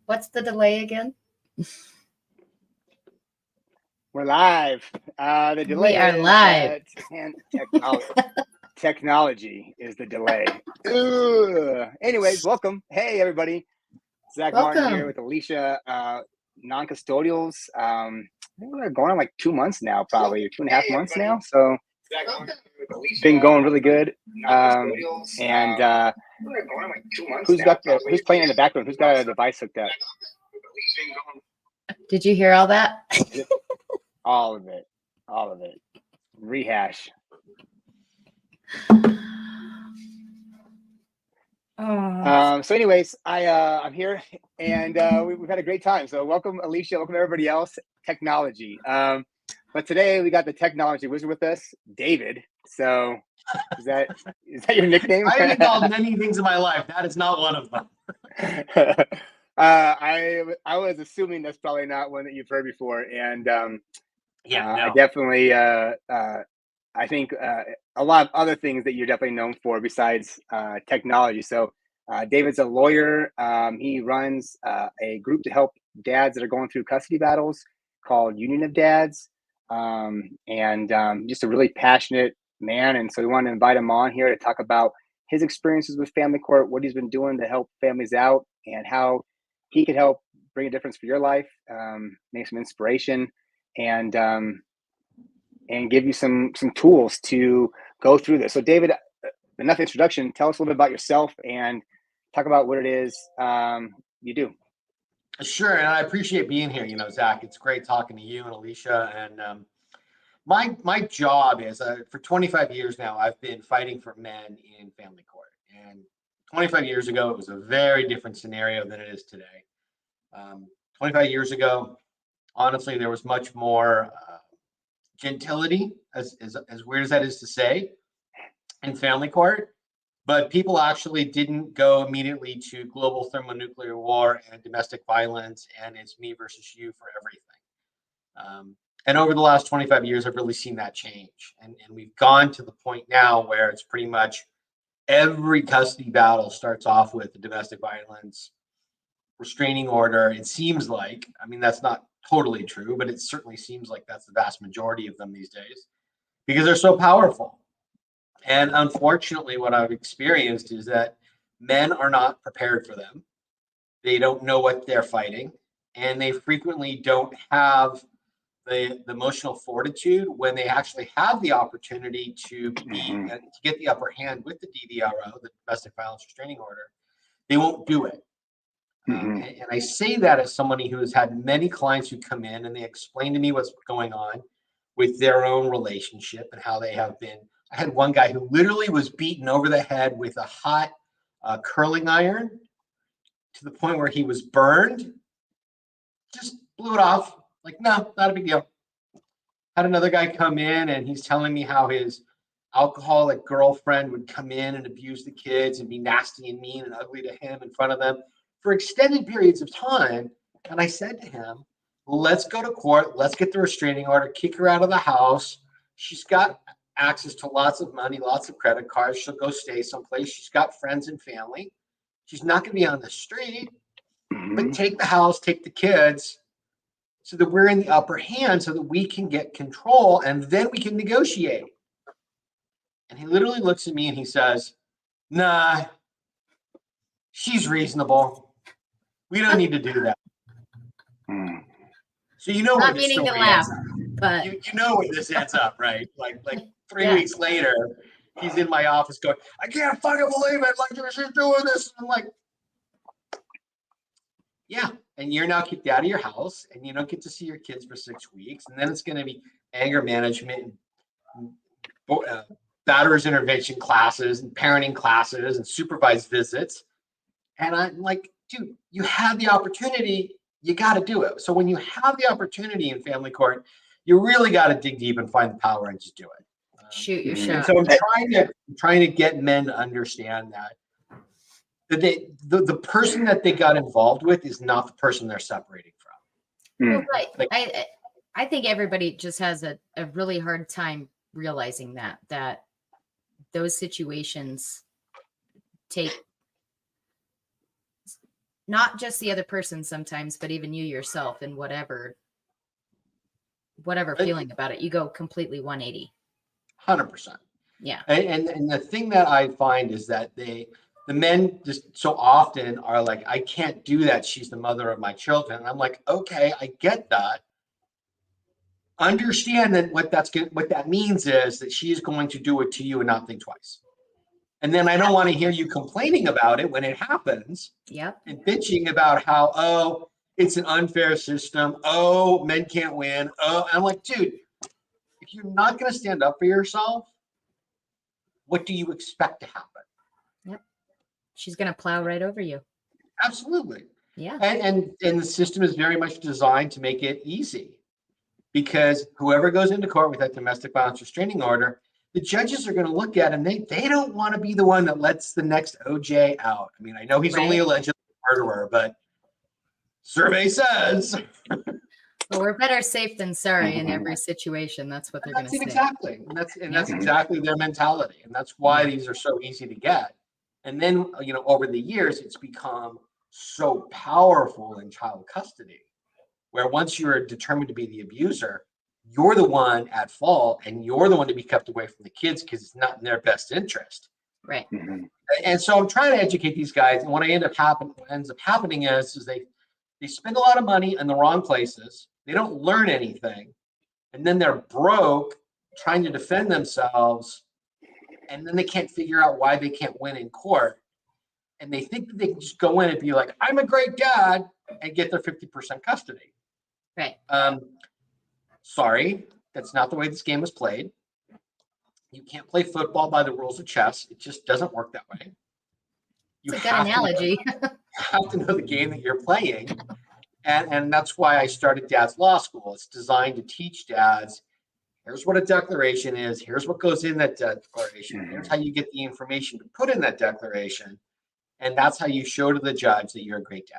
What's the delay again? We're live. The delay We are live. Technology is the delay. Anyways, welcome. Hey, everybody. Zach Martin here with Alicia, non-custodials. I think we're going on like 2 months now, probably, or 2.5 months now. So it's been going really good. Who's playing in the background? Who's got a device hooked up? Did you hear all that? All of it. Rehash. So anyways, I'm here and we've had a great time. So welcome Alicia, welcome everybody else. Technology. But today we got the technology wizard with us, David. So is that your nickname? I've been called many things in my life. That is not one of them. I was assuming that's probably not one that you've heard before, and I definitely I think a lot of other things that you're definitely known for besides technology. So David's a lawyer. He runs a group to help dads that are going through custody battles called Union of Dads, and just a really passionate man. And so we wanted to invite him on here to talk about his experiences with family court, what he's been doing to help families out, and how he could help bring a difference for your life, make some inspiration, and give you some tools to go through this. So David, enough introduction. Tell us a little bit about yourself and talk about what it is you do. Sure, and I appreciate being here. Zach, it's great talking to you and Alicia. And my job is for 25 years now, I've been fighting for men in family court. And 25 years ago, it was a very different scenario than it is today. 25 years ago, honestly, there was much more gentility, as weird as that is to say, in family court. But people actually didn't go immediately to global thermonuclear war and domestic violence and it's me versus you for everything. And over the last 25 years, I've really seen that change. And we've gone to the point now where it's pretty much every custody battle starts off with a domestic violence restraining order. It seems like, that's not totally true, but it certainly seems like that's the vast majority of them these days because they're so powerful. And unfortunately, what I've experienced is that men are not prepared for them. They don't know what they're fighting, and they frequently don't have the emotional fortitude when they actually have the opportunity to get the upper hand with the DVRO, the domestic violence restraining order. They won't do it. And I say that as somebody who has had many clients who come in and they explain to me what's going on with their own relationship and how they have been. I had one guy who literally was beaten over the head with a hot curling iron to the point where he was burned. Just blew it off. Like, no, not a big deal. Had another guy come in and he's telling me how his alcoholic girlfriend would come in and abuse the kids and be nasty and mean and ugly to him in front of them for extended periods of time. And I said to him, let's go to court. Let's get the restraining order, kick her out of the house. She's got access to lots of money, lots of credit cards. She'll go stay someplace. She's got friends and family. She's not going to be on the street, but take the house, take the kids so that we're in the upper hand so that we can get control and then we can negotiate. And he literally looks at me and he says, nah, she's reasonable. We don't need to do that. So you know not meaning to laugh, but you know where this ends up, right? Like 3 weeks later, he's in my office going, I can't fucking believe it. Like, she's doing this. And I'm like, yeah. And you're now kicked out of your house and you don't get to see your kids for 6 weeks. And then it's going to be anger management, batterers intervention classes and parenting classes and supervised visits. And I'm like, dude, you had the opportunity. You got to do it. So when you have the opportunity in family court, you really got to dig deep and find the power and just do it. Shoot your shot. So I'm trying to get men to understand that the person that they got involved with is not the person they're separating from. Well, right. I think everybody just has a really hard time realizing that those situations take not just the other person sometimes, but even you yourself, and whatever feeling about it, you go completely 180. 100%. Yeah. And the thing that I find is that the men just so often are like, I can't do that. She's the mother of my children. And I'm like, okay, I get that. Understand that what that means is that she is going to do it to you and not think twice. And then I don't want to hear you complaining about it when it happens. Yep. And bitching about how, oh, it's an unfair system. Oh, men can't win. Oh, I'm like, dude, if you're not going to stand up for yourself, what do you expect to happen? Yep. She's going to plow right over you. Absolutely. Yeah. And the system is very much designed to make it easy, because whoever goes into court with that domestic violence restraining order, the judges are going to look at it and they don't want to be the one that lets the next OJ out. I mean, I know he's only allegedly a murderer, but survey says. Well, we're better safe than sorry in every situation. That's what they're going to say. Exactly. And that's exactly their mentality. And that's why these are so easy to get. And then, over the years, it's become so powerful in child custody, where once you're determined to be the abuser, you're the one at fault, and you're the one to be kept away from the kids because it's not in their best interest. Right. Mm-hmm. And so I'm trying to educate these guys. And what ends up happening is they spend a lot of money in the wrong places. They don't learn anything. And then they're broke trying to defend themselves. And then they can't figure out why they can't win in court. And they think that they can just go in and be like, I'm a great dad, and get their 50% custody. Right. Sorry, that's not the way this game is played. You can't play football by the rules of chess. It just doesn't work that way. It's a good analogy. You have to know the game that you're playing. And that's why I started Dad's Law School. It's designed to teach dads, here's what a declaration is. Here's what goes in that declaration. Here's how you get the information to put in that declaration. And that's how you show to the judge that you're a great dad.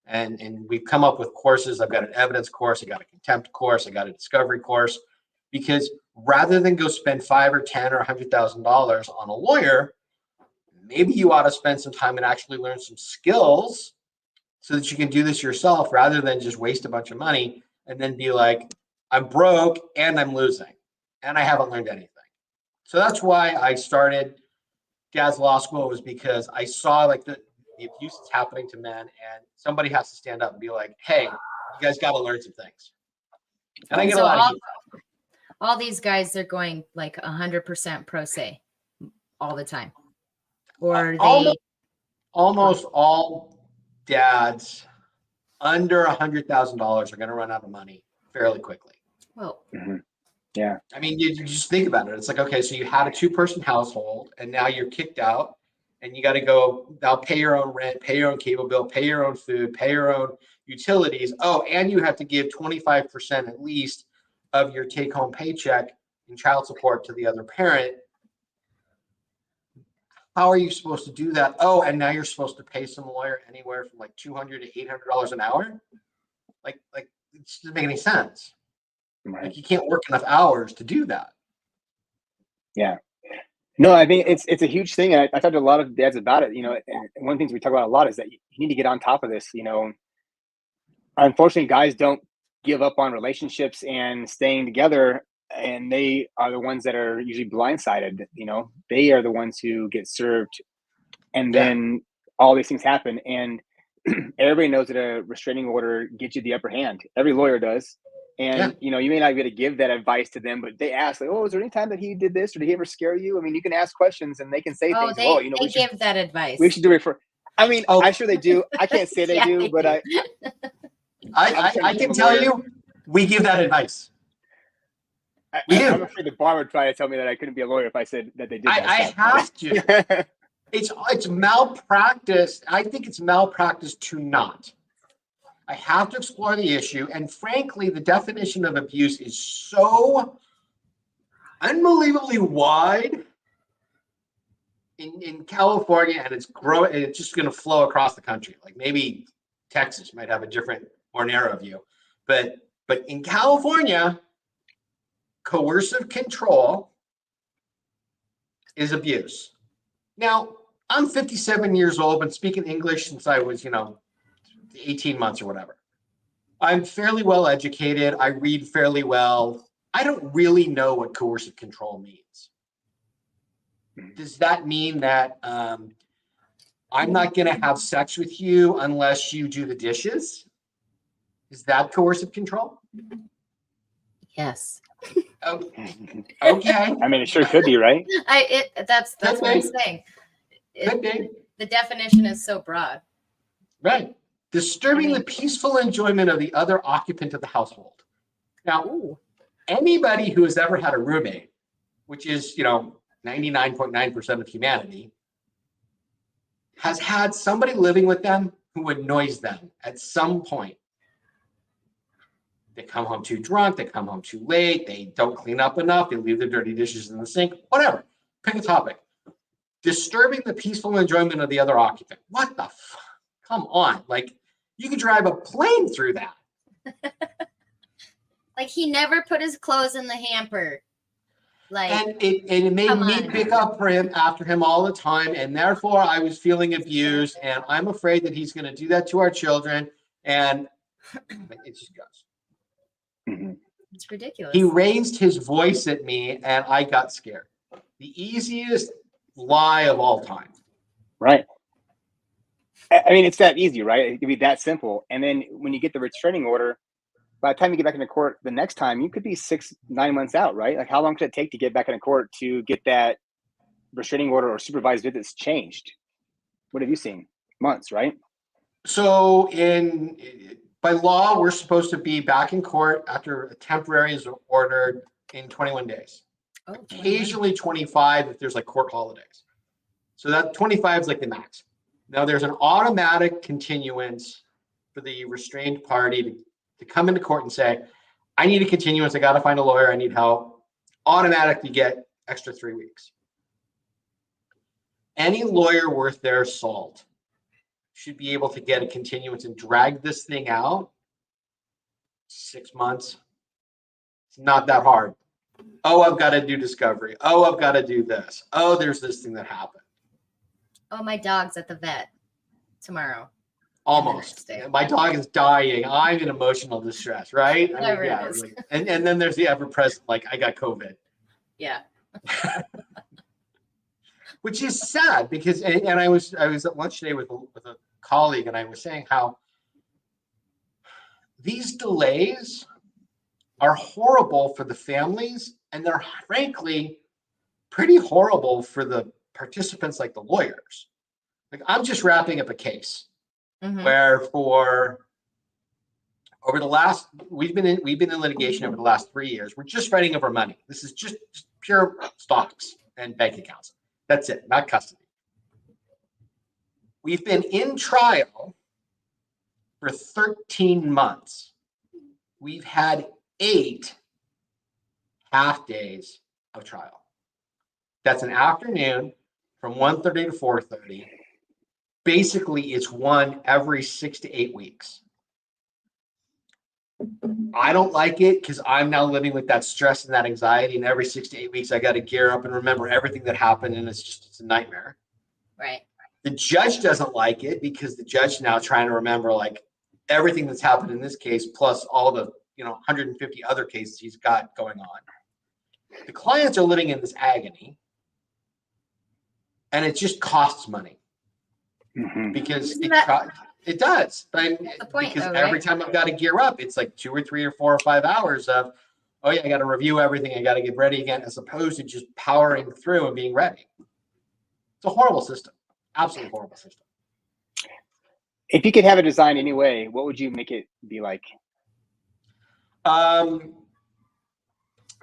And we've come up with courses. I've got an evidence course. I got a contempt course. I got a discovery course. Because rather than go spend $5 or $10 or $100,000 on a lawyer, maybe you ought to spend some time and actually learn some skills so that you can do this yourself, rather than just waste a bunch of money and then be like, I'm broke and I'm losing and I haven't learned anything. So that's why I started Dad's Law School, was because I saw like the abuse that's happening to men, and somebody has to stand up and be like, hey, you guys got to learn some things. And I get a lot of all these guys, they're going like 100% pro se all the time. Or almost all dads under $100,000 are going to run out of money fairly quickly. Well, yeah. I mean, you just think about it. It's like, okay, so you had a 2-person household, and now you're kicked out, and you got to go now pay your own rent, pay your own cable bill, pay your own food, pay your own utilities. Oh, and you have to give 25% at least of your take-home paycheck in child support to the other parent. How are you supposed to do that? Oh, and now you're supposed to pay some lawyer anywhere from like $200 to $800 an hour. Like it doesn't make any sense. Right. Like, you can't work enough hours to do that. Yeah. No, I think it's a huge thing. I talked to a lot of dads about it. And one of the things we talk about a lot is that you need to get on top of this. Unfortunately, guys don't give up on relationships and staying together, and they are the ones that are usually blindsided. They are the ones who get served, and then all these things happen. And everybody knows that a restraining order gets you the upper hand. Every lawyer does. And, you may not be able to give that advice to them, but they ask, like, oh, is there any time that he did this, or did he ever scare you? I mean, you can ask questions and they can say things. They give that advice. We should do it I mean, I'm sure they do. I can't say they do, but I can tell you, we give that advice. I'm afraid the bar would try to tell me that I couldn't be a lawyer if I said that they did. I have to. It's malpractice. I think it's malpractice to not. I have to explore the issue. And frankly, the definition of abuse is so unbelievably wide in California, and it's growing. It's just going to flow across the country. Like maybe Texas might have a different, more narrow view, but in California, coercive control is abuse. Now, I'm 57 years old, been speaking English since I was, 18 months or whatever. I'm fairly well educated. I read fairly well. I don't really know what coercive control means. Does that mean that I'm not going to have sex with you unless you do the dishes? Is that coercive control? Yes. Oh, okay. I mean, it sure could be, right? That's what I'm saying. Could be. The definition is so broad. Right. Disturbing the peaceful enjoyment of the other occupant of the household. Now, anybody who has ever had a roommate, which is, 99.9% of humanity, has had somebody living with them who annoys them at some point. They come home too drunk, they come home too late, they don't clean up enough, they leave their dirty dishes in the sink, whatever. Pick a topic. Disturbing the peaceful enjoyment of the other occupant. What the fuck? Come on. Like, you could drive a plane through that. Like, he never put his clothes in the hamper. Like, and it made me pick up for him after him all the time, and therefore I was feeling abused, and I'm afraid that he's going to do that to our children, and it just goes. Mm-hmm. It's ridiculous. He raised his voice at me, and I got scared. The easiest lie of all time. Right. I mean, it's that easy, right? It can be that simple. And then when you get the restraining order, by the time you get back into court the next time, you could be 6-9 months out, right? Like, how long could it take to get back into court to get that restraining order or supervised visits changed? What have you seen? Months, right? So by law, we're supposed to be back in court after a temporary is ordered in 21 days. Oh, occasionally 25 if there's like court holidays. So that 25 is like the max. Now there's an automatic continuance for the restrained party to come into court and say, I need a continuance. I got to find a lawyer. I need help. Automatically get extra 3 weeks. Any lawyer worth their salt should be able to get a continuance and drag this thing out 6 months. It's not that hard. Oh, I've got to do discovery. Oh, I've got to do this. Oh, there's this thing that happened. Oh, my dog's at the vet tomorrow. Almost. My dog is dying. I'm in emotional distress, right? Whatever it is. And then there's the ever-present, like, I got COVID. Yeah. Which is sad because, and I was at lunch today with a colleague, and I was saying how these delays are horrible for the families, and they're frankly pretty horrible for the participants, like the lawyers. Like, I'm just wrapping up a case where for over the last, we've been in litigation over the last 3 years. We're just fighting over money. This is just pure stocks and bank accounts. That's it, not custody. We've been in trial for 13 months. We've had 8 half days of trial. That's an afternoon from 1:30 to 4:30. Basically, it's one every 6 to 8 weeks. I don't like it because I'm now living with that stress and that anxiety, and every 6 to 8 weeks I got to gear up and remember everything that happened, and it's a nightmare. Right. The judge doesn't like it because the judge now trying to remember like everything that's happened in this case plus all the 150 other cases he's got going on. The clients are living in this agony, and it just costs money because it does. But because every time I've got to gear up, it's like 2 or 3 or 4 or 5 hours of, oh yeah, I got to review everything. I got to get ready again, as opposed to just powering through and being ready. It's a horrible system. Absolutely horrible system. If you could have it designed anyway, what would you make it be like?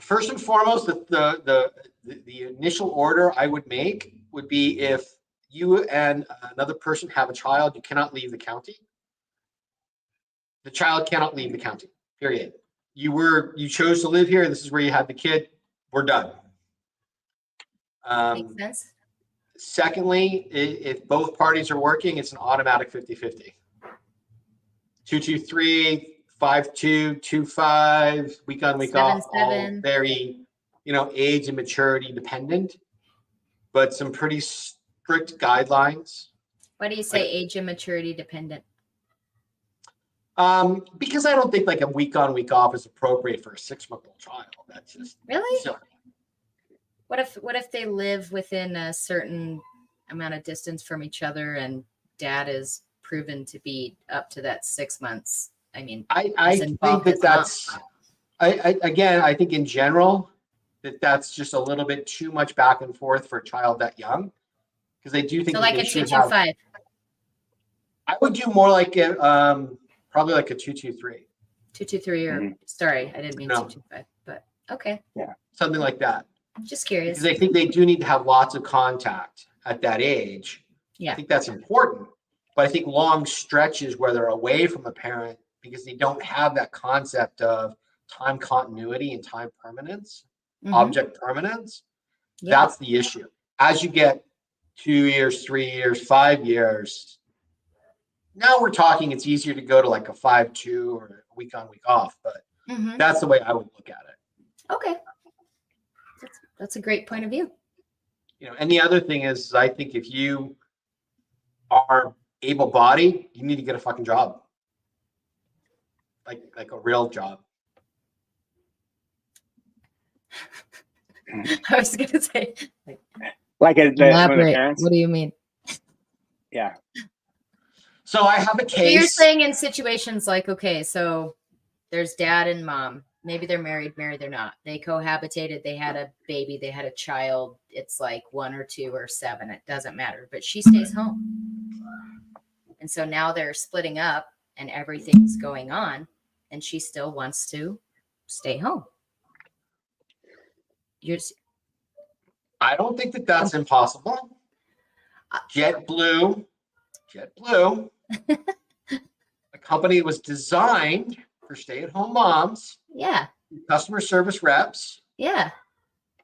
First and foremost, the initial order I would make would be if you and another person have a child, you cannot leave the county. The child cannot leave the county, period. You chose to live here. This is where you had the kid. We're done. Makes sense. Secondly, if both parties are working, it's an automatic 50-50. 2-2-3, 5-2, 2-5, week on, week off, all very, age and maturity dependent, but some pretty strict guidelines. Why do you say age and maturity dependent? Because I don't think like a week on, week off is appropriate for a 6-month-old child. That's just really silly. What if they live within a certain amount of distance from each other and dad is proven to be up to that 6 months? I mean, I think that's I think in general that's just a little bit too much back and forth for a child that young, because they do think so that like they a should 2-2-5. I would do more like probably like a 2-2-3. 2-2-3 or sorry, I didn't mean No. 2-2-5, but okay. Yeah. Something like that. Just curious. Because I think they do need to have lots of contact at that age. Yeah. I think that's important. But I think long stretches where they're away from a parent because they don't have that concept of time continuity and time permanence, object permanence, that's the issue. As you get 2 years, 3 years, 5 years, now we're talking it's easier to go to like a 5-2 or a week on, week off. But that's the way I would look at it. Okay. That's a great point of view. And the other thing is, I think if you are able-bodied, you need to get a fucking job, like a real job. I was gonna say, like one of the elaborate. parents. What do you mean? Yeah. So I have a case. So you're saying in situations like, okay, so there's dad and mom. Maybe they're married, they're not. They cohabitated, they had a baby, they had a child. It's like 1 or 2 or 7. It doesn't matter. But she stays home. And so now they're splitting up and everything's going on. And she still wants to stay home. I don't think that that's impossible. JetBlue, a company that was designed for stay-at-home moms. Yeah. Customer service reps. Yeah.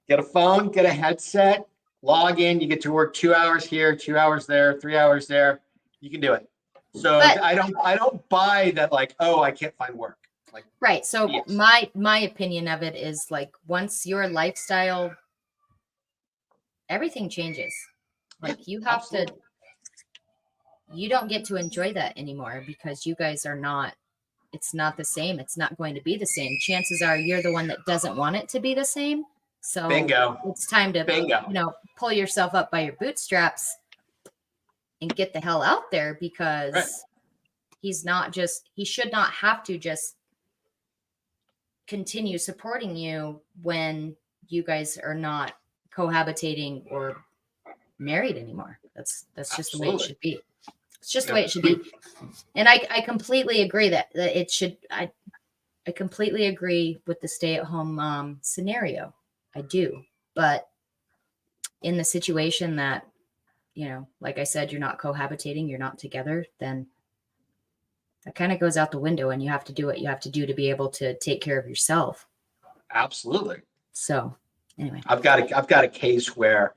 Get a phone, get a headset, log in. You get to work 2 hours here, 2 hours there, 3 hours there. You can do it. So but, I don't buy that like, oh, I can't find work. Like, right. So yes. my opinion of it is like once your lifestyle, everything changes. Like you have to, you don't get to enjoy that anymore because you guys are not, it's not the same. It's not going to be the same. Chances are you're the one that doesn't want it to be the same. So bingo. It's time to, pull yourself up by your bootstraps and get the hell out there because he should not have to just continue supporting you when you guys are not cohabitating or married anymore. That's just the way it should be. It's just the way it should be. And I completely agree that it should, I completely agree with the stay-at-home mom scenario. I do. But in the situation that, like I said, you're not cohabitating, you're not together, then that kind of goes out the window and you have to do what you have to do to be able to take care of yourself. Absolutely. So anyway. I've got a case where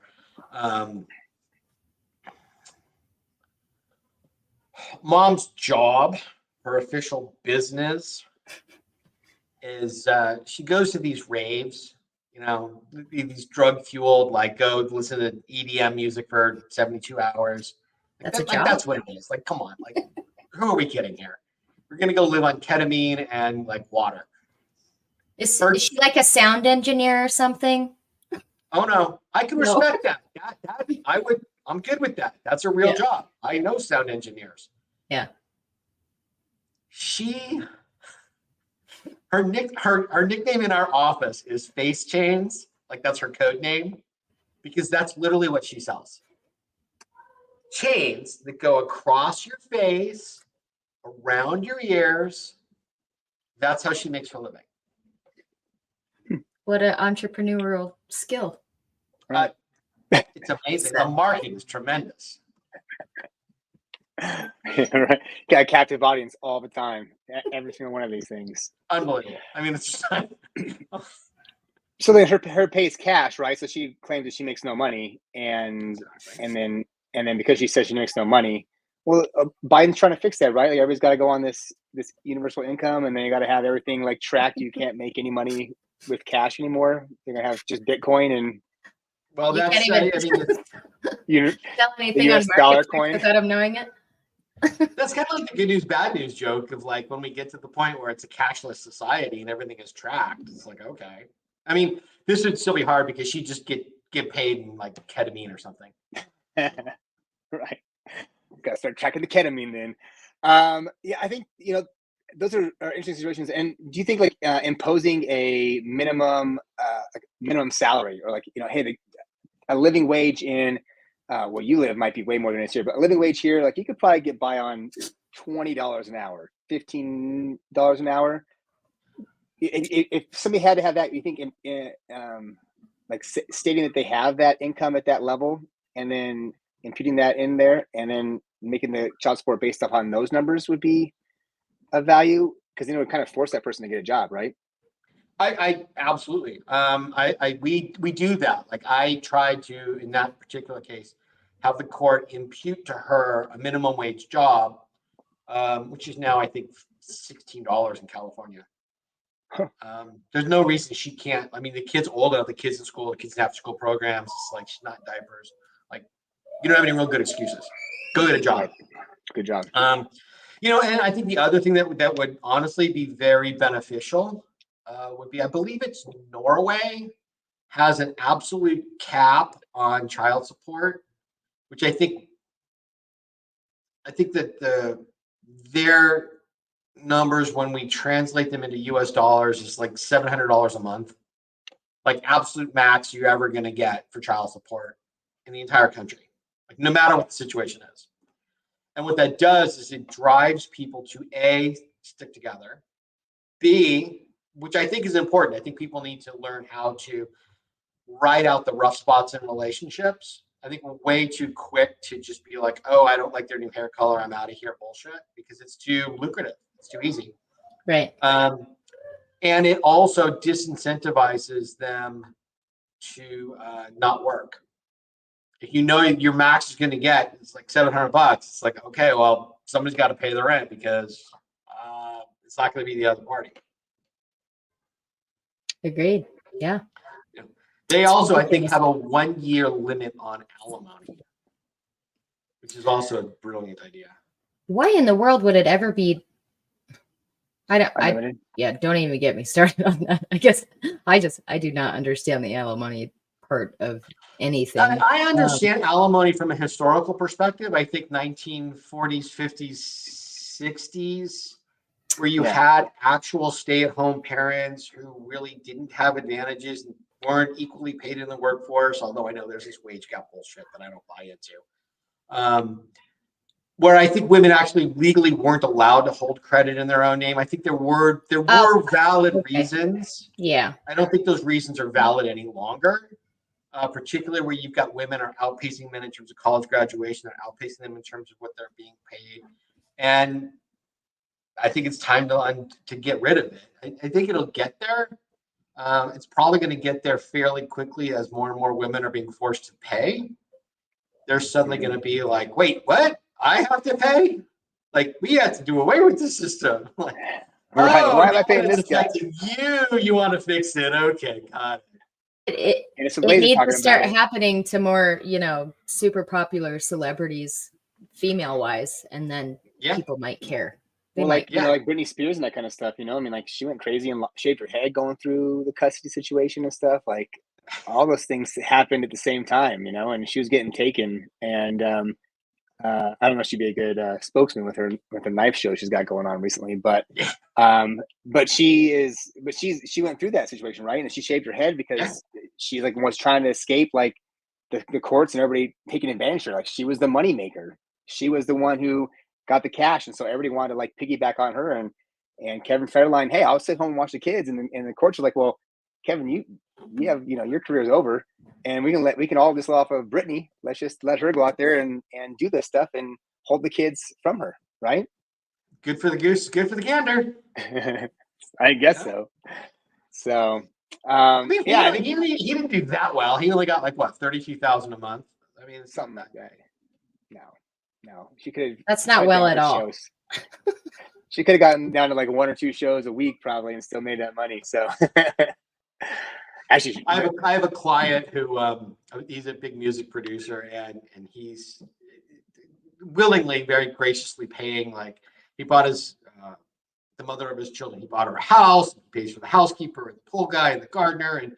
mom's job, her official business is she goes to these raves, these drug fueled, like go listen to EDM music for 72 hours. That's a job. That's what it is. Like, come on, like, who are we kidding here? We're gonna go live on ketamine and like water. Is she like a sound engineer or something? Oh no, I can respect that. I'm good with that. That's a real job. I know sound engineers. Yeah. Her nickname in our office is Face Chains. Like that's her code name, because that's literally what she sells. Chains that go across your face, around your ears. That's how she makes her living. What an entrepreneurial skill. It's amazing. The marketing is tremendous. Right. Got a captive audience all the time. Every single one of these things. Unbelievable. I mean, it's just so then her pay is cash, right? So she claims that she makes no money, and then because she says she makes no money, well, Biden's trying to fix that, right? Like everybody's got to go on this universal income, and then you got to have everything like tracked. You can't make any money with cash anymore. You're gonna have just Bitcoin and. Well, you that's can't even you sell anything on dollar coin without them knowing it. That's kind of like the good news, bad news joke of like when we get to the point where it's a cashless society and everything is tracked. It's like, okay. I mean, this would still be hard because she just get paid in like ketamine or something. Right. Got to start tracking the ketamine then. Yeah, I think, those are interesting situations. And do you think like imposing a minimum salary, or like, hey, a living wage in where you live might be way more than it's here, but a living wage here, like you could probably get by on $20 an hour, $15 an hour. If somebody had to have that, you think like stating that they have that income at that level, and then imputing that in there, and then making the child support based upon those numbers would be of value, because then it would kind of force that person to get a job, right? I absolutely. We do that. Like I tried to, in that particular case, have the court impute to her a minimum wage job, which is now I think $16 in California. There's no reason she can't. I mean, the kid's old enough, the kid's in school, the kids in after school programs. It's like she's not in diapers. Like you don't have any real good excuses. Go get a job. Right. Good job. And I think the other thing that would honestly be very beneficial would be, I believe it's Norway has an absolute cap on child support, which I think that their numbers, when we translate them into US dollars, is like $700 a month, like absolute max you're ever going to get for child support in the entire country, like no matter what the situation is. And what that does is it drives people to A, stick together, B, which I think is important. I think people need to learn how to ride out the rough spots in relationships. I think we're way too quick to just be like, oh, I don't like their new hair color, I'm out of here, bullshit, because it's too lucrative. It's too easy. Right. And it also disincentivizes them to not work. If you know your max is going to get, it's like $700. It's like, okay, well, somebody's got to pay the rent because it's not going to be the other party. Agreed. Yeah. They also, I think, have a 1-year limit on alimony, which is also a brilliant idea. Why in the world would it ever be? Don't even get me started on that. I guess I do not understand the alimony part of anything. I understand alimony from a historical perspective. I think 1940s, 50s, 60s, where you had actual stay-at-home parents who really didn't have advantages and weren't equally paid in the workforce, although I know there's this wage gap bullshit that I don't buy into. Where I think women actually legally weren't allowed to hold credit in their own name. I think there were valid reasons. Yeah. I don't think those reasons are valid any longer. Particularly where you've got women are outpacing men in terms of college graduation, they're outpacing them in terms of what they're being paid. And I think it's time to get rid of it. I think it'll get there. It's probably going to get there fairly quickly as more and more women are being forced to pay. They're suddenly going to be like, wait, what? I have to pay? Like, we have to do away with the system. Like, why am I paying this guy? You want to fix it. Okay, got it. It needs to start happening to more, super popular celebrities, female wise, and then people might care. Like Britney Spears and that kind of stuff, I mean, like she went crazy and shaved her head going through the custody situation and stuff. Like all those things happened at the same time, and she was getting taken. And I don't know if she'd be a good spokesman with her knife show she's got going on recently, but she went through that situation, right? And she shaved her head because she like was trying to escape like the courts and everybody taking advantage of her. Like she was the money maker. She was the one who got the cash, and so everybody wanted to like piggyback on her. And Kevin Federline, hey, I'll sit home and watch the kids, and the courts are like, well, Kevin, you have your career's over, and we can all just off of Britney. Let's just let her go out there and do this stuff and hold the kids from her, right? Good for the goose, good for the gander. I guess so. So I think he didn't do that well. He only got like what, $32,000 a month. I mean, it's something that guy. No, she could have. That's not well at all. She could have gotten down to like 1 or 2 shows a week probably and still made that money. So actually, I have a client who he's a big music producer and he's willingly, very graciously paying. Like he bought his the mother of his children. He bought her a house. He pays for the housekeeper and the pool guy and the gardener, and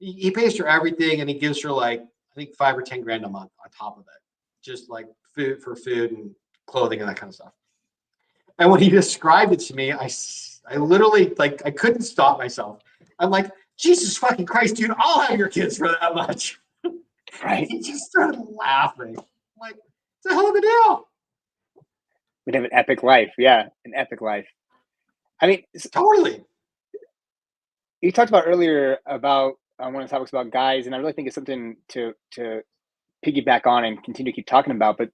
he pays for everything. And he gives her like I think $5 or $10 grand a month on top of it, just like food and clothing and that kind of stuff. And when he described it to me, I literally like I couldn't stop myself. I'm like, Jesus fucking Christ, dude! I'll have your kids for that much. Right. He just started laughing. I'm like, it's a hell of a deal. We'd have an epic life. Yeah, an epic life. I mean, Totally. You talked about earlier about one of the topics about guys, and I really think it's something to piggyback on and continue to keep talking about. But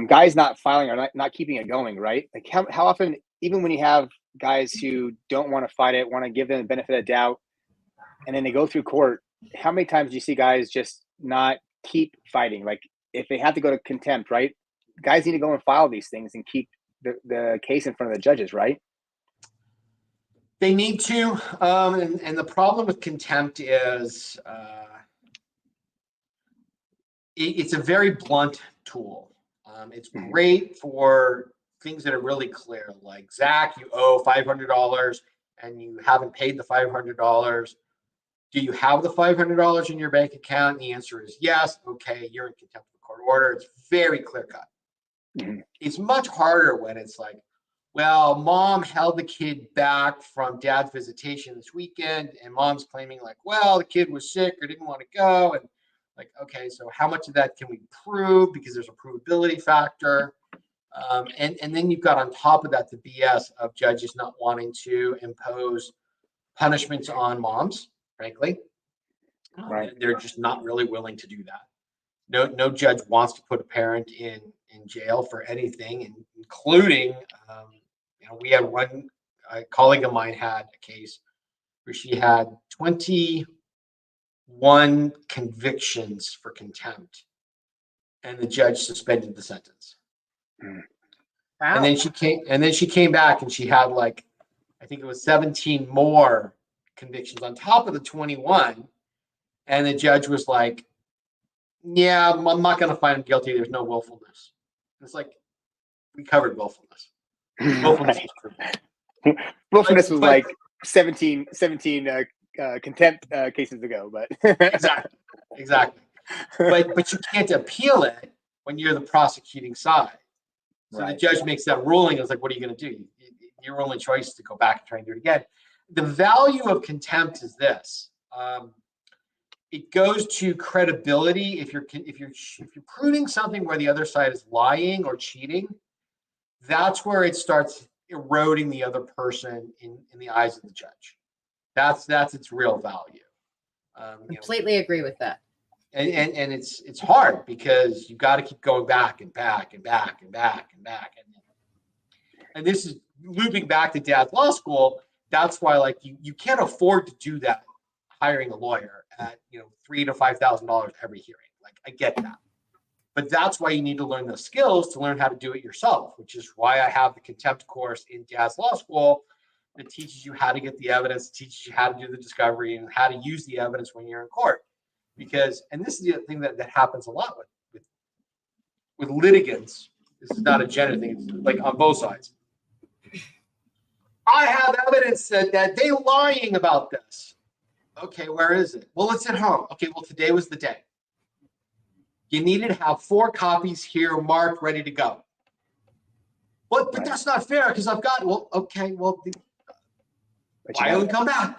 guys not filing or not keeping it going, right? Like how often, even when you have guys who don't want to fight it, want to give them the benefit of the doubt, and then they go through court, how many times do you see guys just not keep fighting? Like if they have to go to contempt, right? Guys need to go and file these things and keep the case in front of the judges, right? They need to. And the problem with contempt is it's a very blunt tool. It's great for things that are really clear, like Zach, you owe $500 and you haven't paid the $500. Do you have the $500 in your bank account? And the answer is yes. Okay, you're in contempt of court order. It's very clear cut. Mm-hmm. It's much harder when it's like, well, mom held the kid back from dad's visitation this weekend, and mom's claiming like, well, the kid was sick or didn't want to go. And like, okay, so how much of that can we prove? Because there's a provability factor. And then you've got on top of that the BS of judges not wanting to impose punishments on moms, frankly. Right. They're just not really willing to do that. No judge wants to put a parent in jail for anything, including, we had a colleague of mine had a case where she had 21 convictions for contempt, and the judge suspended the sentence. Wow. And then she came back and she had like, I think it was 17 more convictions on top of the 21, and the judge was like, yeah, I'm not going to find him guilty. There's no willfulness. And it's like, we covered willfulness. Willfulness was like 17 contempt cases ago, but exactly. But you can't appeal it when you're the prosecuting side. So the judge makes that ruling. It's like, what are you going to do? Your only choice is to go back and try and do it again. The value of contempt is this. It goes to credibility. If you're proving something where the other side is lying or cheating, that's where it starts eroding the other person in the eyes of the judge. That's its real value. Completely agree with that. And it's hard because you've got to keep going back and back and back and back and back. And this is looping back to dad's law school. That's why like you can't afford to do that, hiring a lawyer at $3,000 to $5,000 every hearing. Like I get that. But that's why you need to learn the skills to learn how to do it yourself, which is why I have the contempt course in dad's law school that teaches you how to get the evidence, teaches you how to do the discovery and how to use the evidence when you're in court. Because, and this is the thing that happens a lot with litigants. This is not a gender thing, it's like on both sides. I have evidence that they're lying about this. Okay, where is it? Well, it's at home. Okay, well, today was the day. You needed to have 4 copies here marked, ready to go. But that's not fair because I've got, well, okay, well, why don't we come back?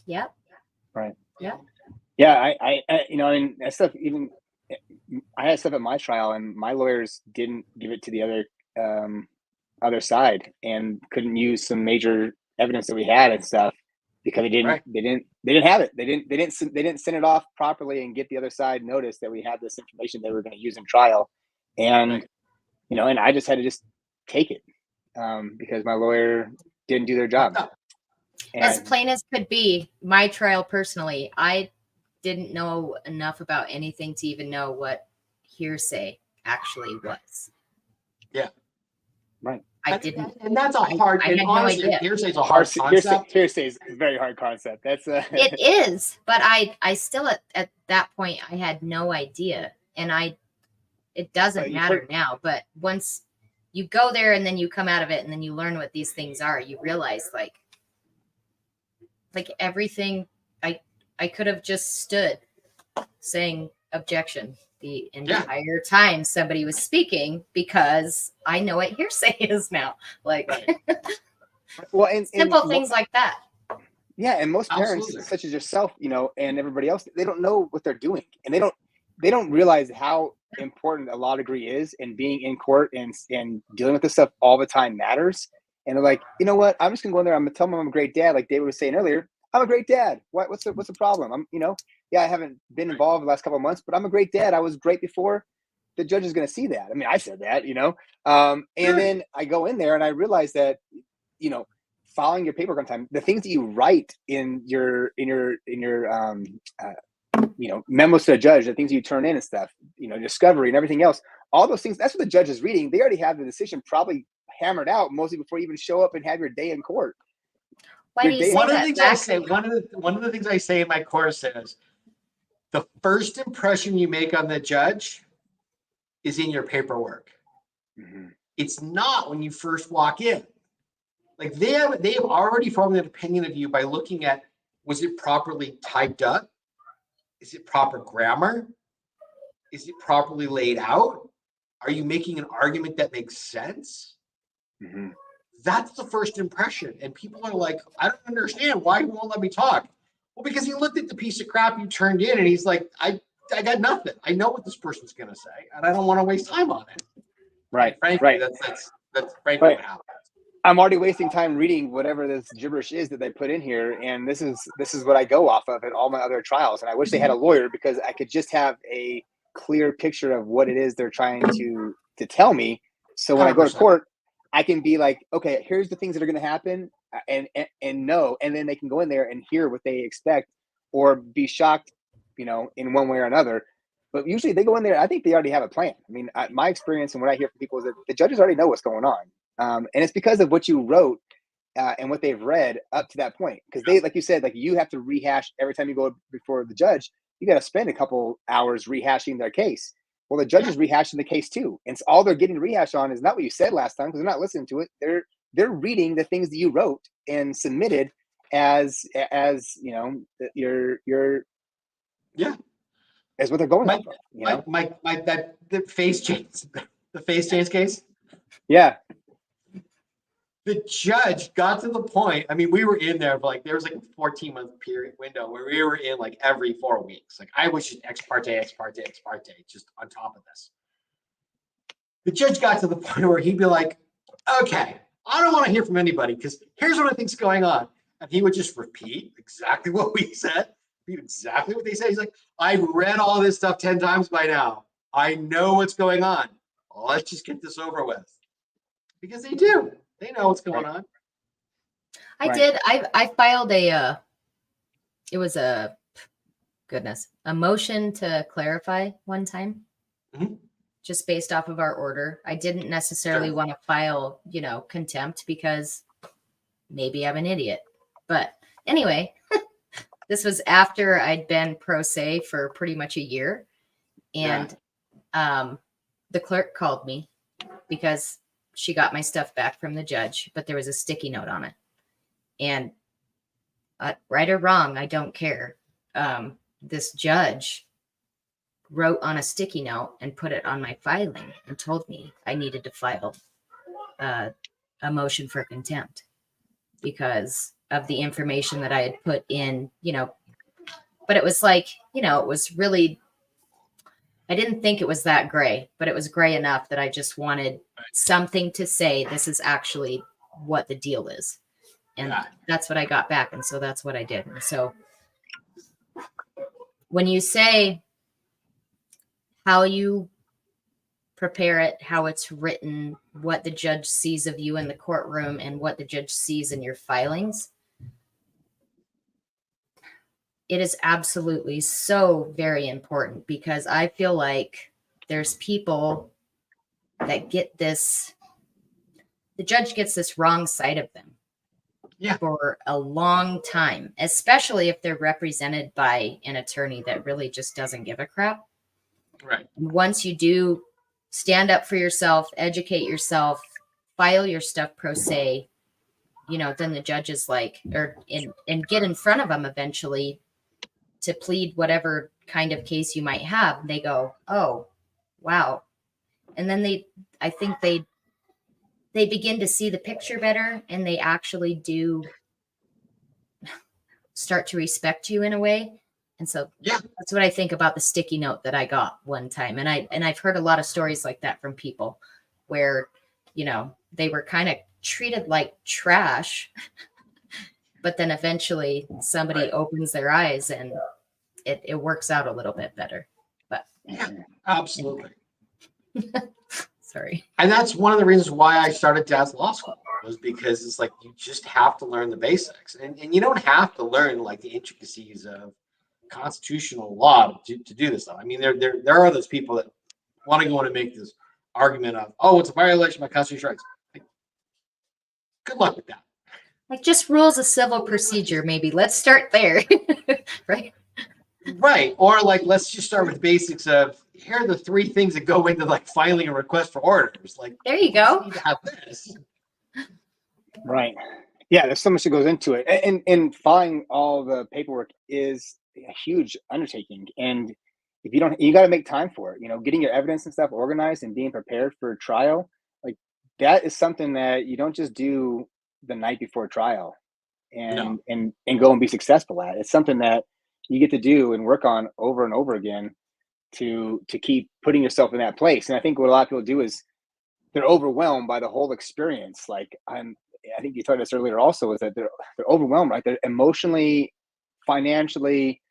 Yep. Right. Yeah. Yeah, I that stuff, even I had stuff at my trial and my lawyers didn't give it to the other side and couldn't use some major evidence that we had and stuff because they didn't have it. They didn't send it off properly and get the other side notice that we had this information they were going to use in trial. And and I just had to just take it because my lawyer didn't do their job. As plain as could be, my trial personally, I didn't know enough about anything to even know what hearsay actually was. Yeah. Right. I didn't. And that's a hard, and honestly, hearsay is a hard concept. Hearsay is a very hard concept. That's It is, but I still at that point, I had no idea. And It doesn't matter now, but once you go there and then you come out of it and then you learn what these things are, you realize like everything I could have just stood saying objection the entire time somebody was speaking, because I know what hearsay is now. Like, well, and simple things like that. Yeah, and most parents, such as yourself, you know, and everybody else, they don't know what they're doing, and they don't realize how important a law degree is, and being in court and dealing with this stuff all the time matters. And they're like, you know what? I'm just gonna go in there. I'm gonna tell them I'm a great dad, like David was saying earlier. I'm a great dad. What's the problem? I'm, you know, yeah, I haven't been involved the last couple of months, but I'm a great dad. I was great before. The judge is gonna see that. I mean, I said that, you know. And then I go in there and I realize that, you know, following your paperwork on time, the things that you write in your you know, memos to a judge, the things you turn in and stuff, you know, discovery and everything else, all those things, that's what the judge is reading. They already have the decision probably hammered out mostly before you even show up and have your day in court. One of the things I say in my course is the first impression you make on the judge is in your paperwork. Mm-hmm. It's not when you first walk in. Like they have already formed an opinion of you by looking at, was it properly typed up? Is it proper grammar? Is it properly laid out? Are you making an argument that makes sense? Mm-hmm. That's the first impression. And people are like, I don't understand why he won't let me talk. Well, because he looked at the piece of crap you turned in and he's like, I got nothing. I know what this person's going to say, and I don't want to waste time on it. Right. Frankly, right. That's frankly what happens. I'm already wasting time reading whatever this gibberish is that they put in here, and this is what I go off of in all my other trials. And I wish they had a lawyer, because I could just have a clear picture of what it is they're trying to tell me. So when 100%. I go to court, I can be like, okay, here's the things that are going to happen, and know, and then they can go in there and hear what they expect, or be shocked, you know, in one way or another. But usually they go in there, I think they already have a plan. I mean, my experience and what I hear from people is that the judges already know what's going on. And it's because of what you wrote and what they've read up to that point. Because they, like you said, like you have to rehash every time you go before the judge. You got to spend a couple hours rehashing their case. Well, the judge is rehashing the case too, and so all they're getting to rehash on is not what you said last time, because they're not listening to it. They're reading the things that you wrote and submitted as you know, your as what they're going off of. You know? The face change case. Yeah. The judge got to the point. I mean, we were in there, but like there was like a 14-month period window where we were in like every 4 weeks. Like I was just ex parte, just on top of this. The judge got to the point where he'd be like, okay, I don't want to hear from anybody because here's what I think's going on. And he would just repeat exactly what we said, repeat exactly what they said. He's like, I've read all this stuff 10 times by now. I know what's going on. Let's just get this over with. Because they do. They know what's going on. I filed a motion to clarify one time, just based off of our order. I didn't necessarily want to file, you know, contempt because maybe I'm an idiot. But anyway, this was after I'd been pro se for pretty much a year. And the clerk called me because she got my stuff back from the judge, but there was a sticky note on it. And right or wrong, I don't care. This judge wrote on a sticky note and put it on my filing and told me I needed to file a motion for contempt because of the information that I had put in, you know. But it was like, you know, it was really, I didn't think it was that gray, but it was gray enough that I just wanted something to say, this is actually what the deal is. And that's what I got back. And so that's what I did. And so when you say how you prepare it, how it's written, what the judge sees of you in the courtroom, and what the judge sees in your filings, it is absolutely so very important, because I feel like there's people that get this, the judge gets this wrong side of them for a long time, especially if they're represented by an attorney that really just doesn't give a crap. Right. Once you do stand up for yourself, educate yourself, file your stuff pro se, then the judge is like, and get in front of them eventually to plead whatever kind of case you might have. They go, oh, wow. And then I think they begin to see the picture better, and they actually do start to respect you in a way. And so that's what I think about the sticky note that I got one time. And I've heard a lot of stories like that from people where, they were kind of treated like trash, but then eventually somebody opens their eyes and it works out a little bit better. But yeah, absolutely. Sorry. And that's one of the reasons why I started Dad's Law School, was because it's like, you just have to learn the basics, and you don't have to learn like the intricacies of constitutional law to do this stuff. I mean, there are those people that want to go in and make this argument of, oh, it's a violation of my constitutional rights. Like, good luck with that. Like, just rules of civil procedure, maybe. Let's start there. Right? Right. Or like, let's just start with basics of, here are the 3 things that go into like filing a request for orders. Like, there you go. Need to have this. Right. Yeah, there's so much that goes into it. And filing all the paperwork is a huge undertaking. And if you got to make time for it, getting your evidence and stuff organized and being prepared for trial. Like, that is something that you don't just do the night before trial and go and be successful at. It's something that you get to do and work on over and over again to keep putting yourself in that place. And I think what a lot of people do is they're overwhelmed by the whole experience. Like, I think you told us earlier also, is that they're overwhelmed, right? They're emotionally, financially,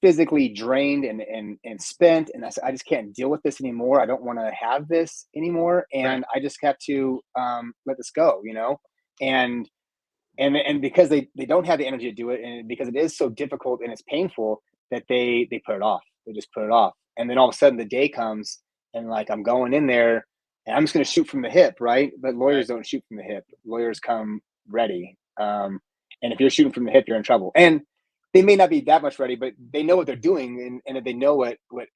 physically drained and spent. And I just can't deal with this anymore. I don't want to have this anymore. And I just have to let this go, and because they don't have the energy to do it, and because it is so difficult and it's painful, that they put it off. They just put it off. And then all of a sudden the day comes, and like, I'm going in there and I'm just going to shoot from the hip, right? But lawyers don't shoot from the hip. Lawyers come ready. And if you're shooting from the hip, you're in trouble. And they may not be that much ready, but they know what they're doing, and if they know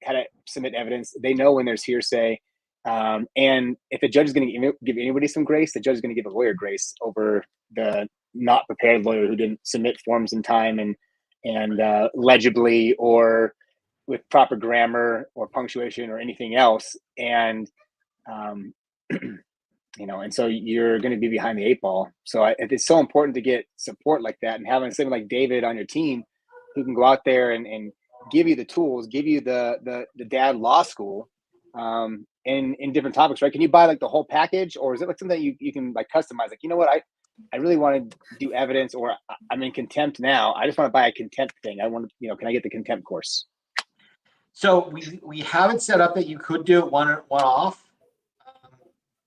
how to submit evidence. They know when there's hearsay. And if the judge is going to give anybody some grace, the judge is going to give a lawyer grace over the not prepared lawyer who didn't submit forms in time and legibly, or with proper grammar or punctuation or anything else. And and so you're going to be behind the 8 ball. So it's so important to get support like that, and having someone like David on your team who can go out there and give you the tools, give you the Dad Law School in different topics, right? Can you buy like the whole package, or is it like something that you can like customize? Like, I really want to do evidence, or I'm in contempt now. I just want to buy a contempt thing. I want to, can I get the contempt course? So we haven't set up that you could do it one off,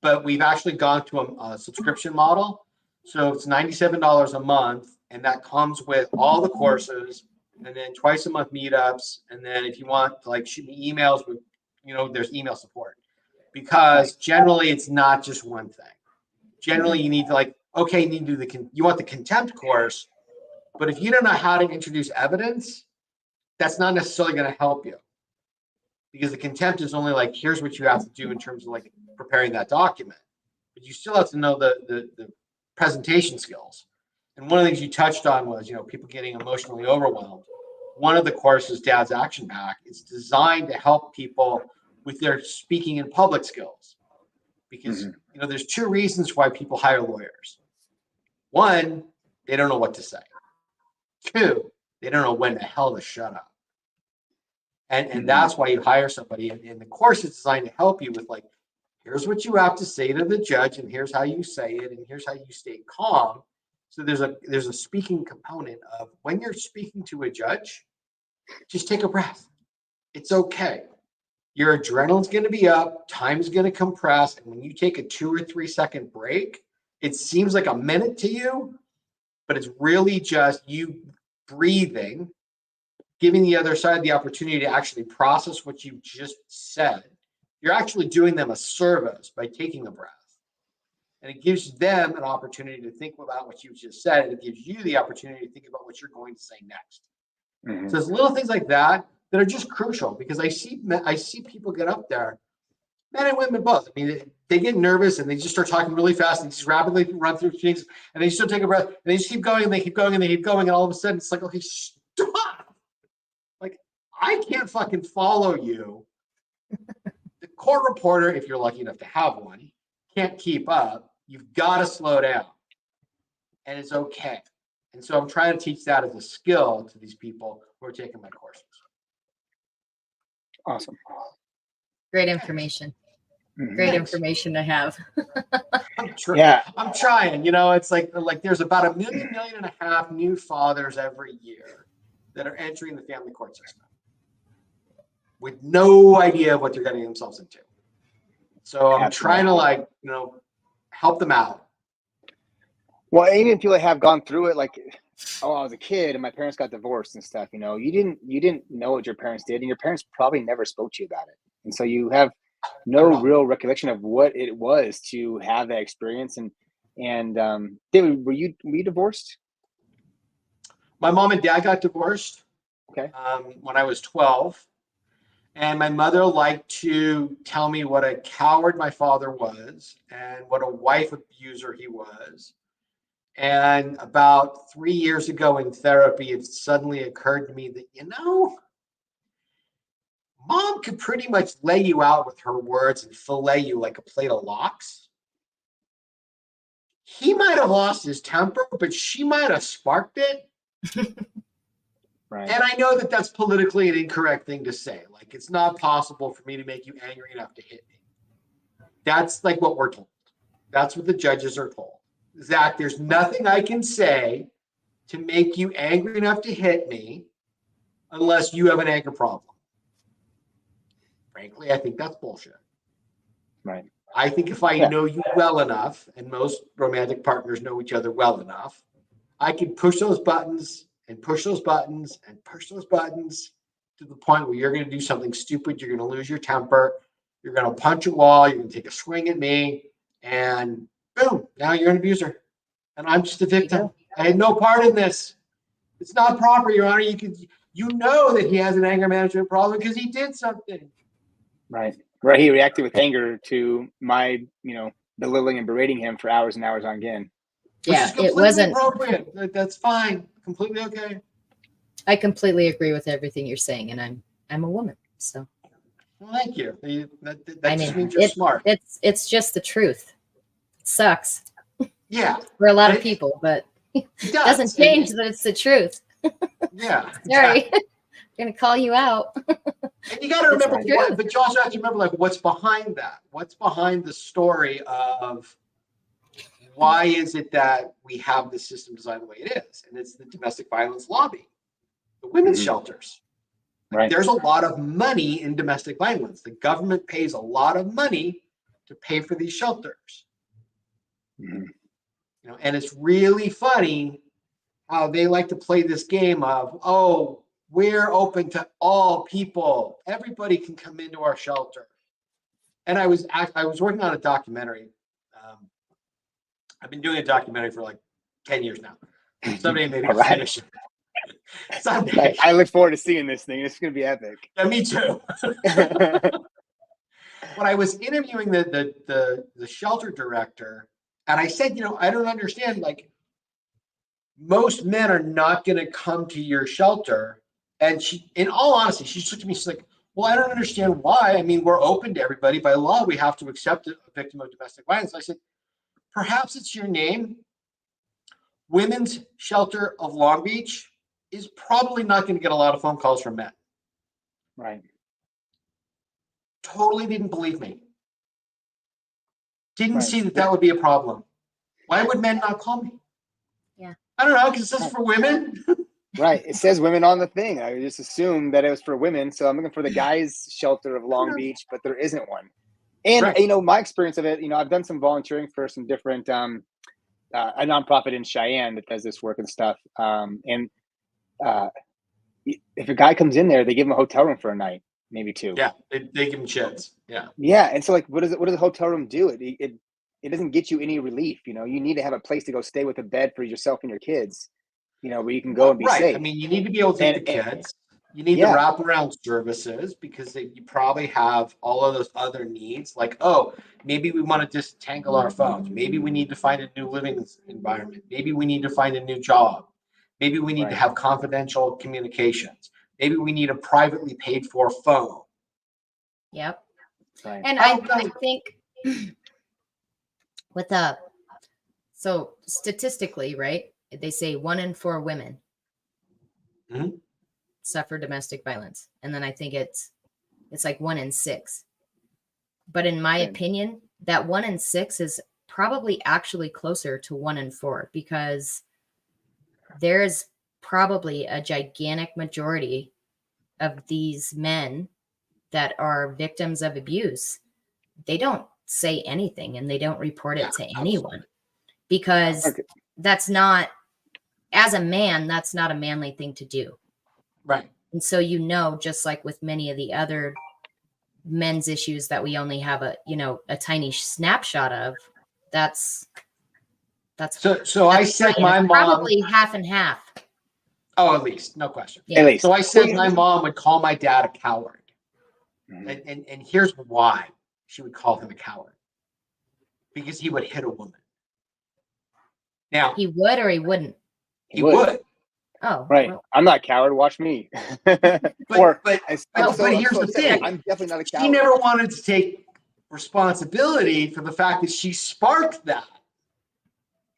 but we've actually gone to a subscription model. So it's $97 a month, and that comes with all the courses, and then twice a month meetups. And then if you want to like shoot me emails with, there's email support, because generally it's not just one thing. Generally you need to like, okay, you need to do you want the contempt course, but if you don't know how to introduce evidence, that's not necessarily going to help you, because the contempt is only like, here's what you have to do in terms of like preparing that document, but you still have to know the presentation skills. And one of the things you touched on was, people getting emotionally overwhelmed. One of the courses, Dad's Action Pack, is designed to help people with their speaking in public skills, because there's 2 reasons why people hire lawyers. 1, they don't know what to say. 2, they don't know when the hell to shut up. And that's why you hire somebody. And the course is designed to help you with like, here's what you have to say to the judge, and here's how you say it, and here's how you stay calm. So there's a speaking component of, when you're speaking to a judge, just take a breath. It's okay. Your adrenaline's going to be up, time's going to compress, and when you take a 2 or 3 second break, it seems like a minute to you, but it's really just you breathing, giving the other side the opportunity to actually process what you just said. You're actually doing them a service by taking a breath. And it gives them an opportunity to think about what you just said, and it gives you the opportunity to think about what you're going to say next. So there's little things like that that are just crucial, because I see people get up there Men and women both. I mean, they get nervous and they just start talking really fast and just rapidly run through things, and they just don't take a breath and they just keep going and they keep going and they keep going, and all of a sudden it's like, okay, stop. Like, I can't fucking follow you. The court reporter, if you're lucky enough to have one, can't keep up. You've got to slow down, and it's okay. And so I'm trying to teach that as a skill to these people who are taking my courses. Awesome. Great information. Great information to have. I'm trying. You know, it's like there's about 1.5 million new fathers every year that are entering the family court system with no idea of what they're getting themselves into. So I'm trying to help them out. Well, even people that have gone through it, like, I was a kid and my parents got divorced and stuff, you didn't know what your parents did, and your parents probably never spoke to you about it. And so you have no real recollection of what it was to have that experience. And David, were you divorced? My mom and dad got divorced. Okay. When I was 12. And my mother liked to tell me what a coward my father was and what a wife abuser he was. And about 3 years ago in therapy, it suddenly occurred to me that, Mom could pretty much lay you out with her words and fillet you like a plate of lox. He might have lost his temper, but she might have sparked it. Right. And I know that that's politically an incorrect thing to say. Like, it's not possible for me to make you angry enough to hit me. That's like what we're told. That's what the judges are told. Zach, there's nothing I can say to make you angry enough to hit me unless you have an anger problem. Frankly, I think that's bullshit. Right. I think if I know you well enough, and most romantic partners know each other well enough, I can push those buttons and push those buttons and push those buttons to the point where you're going to do something stupid. You're going to lose your temper. You're going to punch a wall. You're going to take a swing at me. And boom, now you're an abuser. And I'm just a victim. I had no part in this. It's not proper, Your Honor. You know that he has an anger management problem because he did something. Right. He reacted with anger to my, belittling and berating him for hours and hours on end. Yeah, it wasn't appropriate. That's fine. Completely okay. I completely agree with everything you're saying, and I'm a woman, so. Well, thank you. That just means you're smart. It's just the truth. It sucks. Yeah. For a lot of people, but it doesn't change that it's the truth. Yeah. Sorry. I'm gonna call you out. And you got to remember but you also have to remember what's behind that. What's behind the story of why is it that we have the system designed the way it is? And it's the domestic violence lobby, the women's shelters. Right. There's a lot of money in domestic violence. The government pays a lot of money to pay for these shelters. And it's really funny how they like to play this game of, we're open to all people. Everybody can come into our shelter. And I was working on a documentary. I've been doing a documentary for like 10 years now. Someday maybe I'll finish it. Someday. I look forward to seeing this thing. It's going to be epic. Yeah, me too. When I was interviewing the shelter director, and I said, I don't understand. Like, most men are not going to come to your shelter. And she, in all honesty, she looked at me. She's like, "Well, I don't understand why. I mean, we're open to everybody. By law, we have to accept a victim of domestic violence." I said, "Perhaps it's your name. Women's Shelter of Long Beach is probably not going to get a lot of phone calls from men." Right. Totally didn't believe me. Didn't see that would be a problem. Why would men not call me? Yeah. I don't know, because it says for women. Right. It says women on the thing. I just assumed that it was for women. So I'm looking for the guys' shelter of Long Beach, but there isn't one. And, my experience of it, I've done some volunteering for some different, a nonprofit in Cheyenne that does this work and stuff. If a guy comes in there, they give him a hotel room for a night, maybe two. Yeah. They give him shits. Yeah. Yeah. And so what does a hotel room do? It doesn't get you any relief. You need to have a place to go stay with a bed for yourself and your kids, where you can go and be safe. I mean, you need to be able to take the kids. You need the wraparound services because you probably have all of those other needs. Like, oh, maybe we want to disentangle our phones. Maybe we need to find a new living environment. Maybe we need to find a new job. Maybe we need to have confidential communications. Maybe we need a privately paid for phone. Yep. Right. And I think with so statistically, right? They say 1 in 4 women suffer domestic violence. And then I think it's like 1 in 6. But in my opinion, that 1 in 6 is probably actually closer to 1 in 4 because there's probably a gigantic majority of these men that are victims of abuse. They don't say anything and they don't report it to anyone because that's not, as a man, that's not a manly thing to do. Right. And so, just like with many of the other men's issues that we only have a tiny snapshot of, that's I said my mom probably half and half. Oh, at least, no question. Yeah. At least. So I said my mom would call my dad a coward. And here's why she would call him a coward. Because he would hit a woman. Now he would or he wouldn't? He would. Oh, right. Well. I'm not a coward. Watch me. But here's the thing. I'm definitely not a coward. She never wanted to take responsibility for the fact that she sparked that.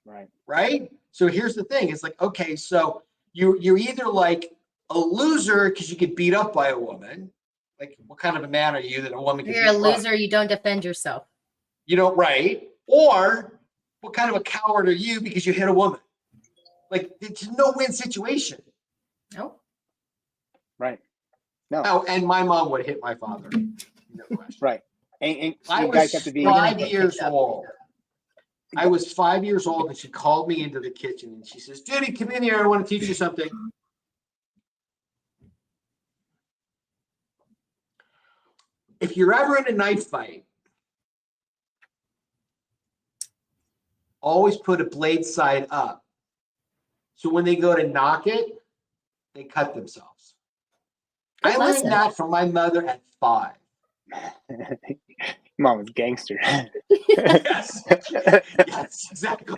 Right. Right. So here's the thing. It's like, okay, so you're either like a loser because you get beat up by a woman. Like, what kind of a man are you that a woman can? You're a loser. You don't defend yourself. You don't, right? Or what kind of a coward are you because you hit a woman? Like, it's a no-win situation. No. Right. No. Oh, and my mom would hit my father. No question. Right. And I was 5 years old. I was 5 years old, and she called me into the kitchen, and she says, "Judy, come in here. I want to teach you something." If you're ever in a knife fight, always put a blade side up. So when they go to knock it, they cut themselves. I learned that from my mother at 5. Mom was gangster. Yes. Yes, exactly.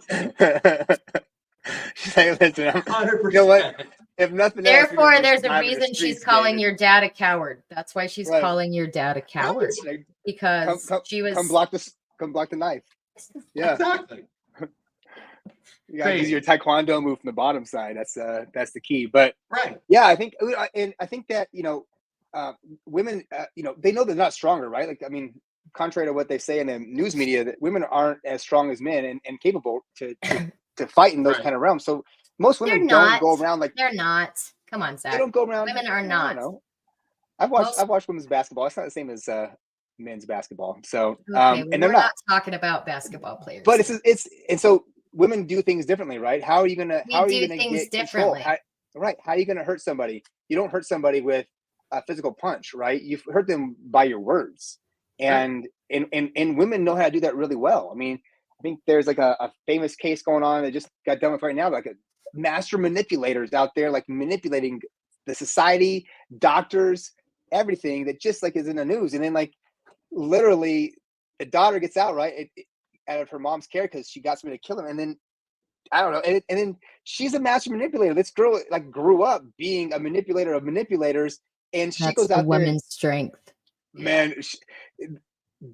She's like, listen, 100%. You know what? If nothing else, therefore, there's a reason she's calling your dad a coward. That's why she's calling your dad a coward. Because she was come block the knife. Yeah. Exactly. You gotta use your taekwondo move from the bottom side. That's the key. But right. Yeah, I think that women, they know they're not stronger, right? Like, I mean, contrary to what they say in the news media, that women aren't as strong as men and capable to fight in those kind of realms. So most women don't go around like they're not. Come on, Zach. They don't go around. Women are not. I've watched women's basketball. It's not the same as men's basketball. So and they're not talking about basketball players. But it's and so women do things differently, right? How are you gonna do things differently? How are you gonna hurt somebody? You don't hurt somebody with a physical punch, right? You hurt them by your words. And women know how to do that really well. I mean, I think there's like a famous case going on that just got done with right now, like master manipulators out there, like manipulating the society, doctors, everything that just like is in the news. And then like literally the daughter gets out, right, out of her mom's care because she got somebody to kill him. And then I don't know. And then she's a master manipulator. This girl like grew up being a manipulator of manipulators. And she goes out there. Women's strength. Man,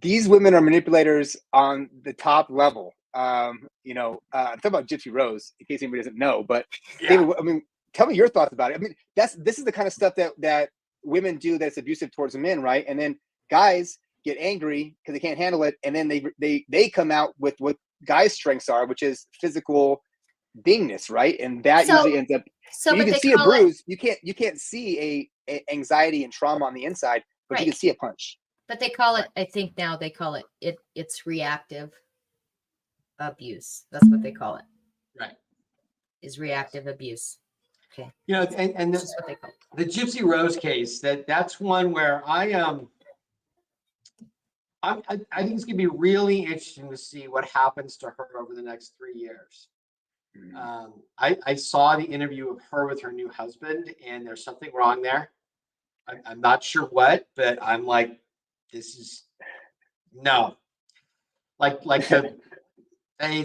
these women are manipulators on the top level. I'm talking about Gypsy Rose, in case anybody doesn't know. But David, I mean, tell me your thoughts about it. I mean, this is the kind of stuff that women do that's abusive towards the men, right? And then guys get angry because they can't handle it, and then they come out with what guys' strengths are, which is physical beingness, right? And that usually ends up. So you can see a bruise. You can't see a anxiety and trauma on the inside, but you can see a punch. But they call it. I think now they call it's reactive abuse. That's what they call it. Right. Is reactive abuse. Okay. And this is what they call it. The Gypsy Rose case. That's one where I think it's gonna be really interesting to see what happens to her over the next 3 years. I saw the interview of her with her new husband, and there's something wrong there. I'm not sure what, but I'm like, this is no. Like the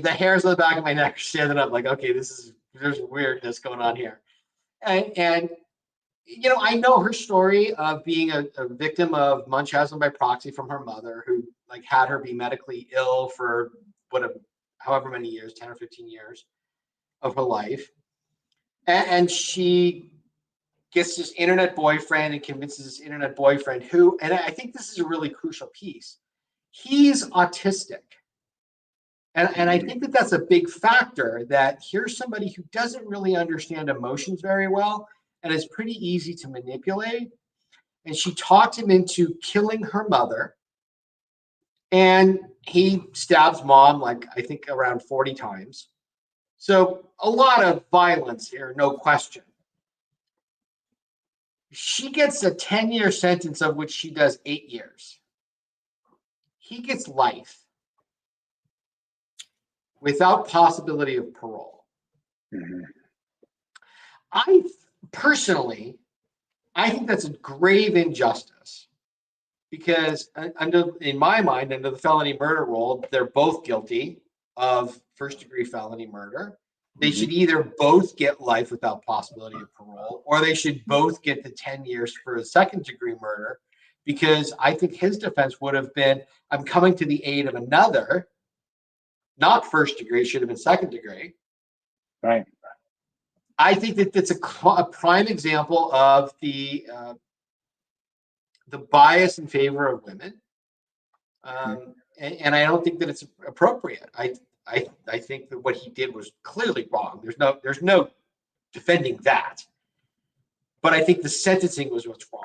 hairs on the back of my neck are standing up. Like, okay, there's weirdness going on here, and I know her story of being a victim of Munchausen by proxy from her mother, who like had her be medically ill for however many years, 10 or 15 years of her life. And she gets this internet boyfriend and convinces this internet boyfriend who, and I think this is a really crucial piece, he's autistic. And I think that that's a big factor, that here's somebody who doesn't really understand emotions very well and is pretty easy to manipulate. And she talked him into killing her mother. And he stabs mom, like, I think around 40 times. So a lot of violence here, no question. She gets a 10-year sentence, of which she does 8 years. He gets life without possibility of parole. Mm-hmm. I personally, I think that's a grave injustice, because in my mind, under the felony murder rule, they're both guilty of first-degree felony murder. They should either both get life without possibility of parole, or they should both get the 10 years for a second-degree murder, because I think his defense would have been, I'm coming to the aid of another, not first degree, should have been second degree. Right. I think that that's a prime example of the bias in favor of women, and I don't think that it's appropriate. I think that what he did was clearly wrong. There's no defending that, but I think the sentencing was what's wrong.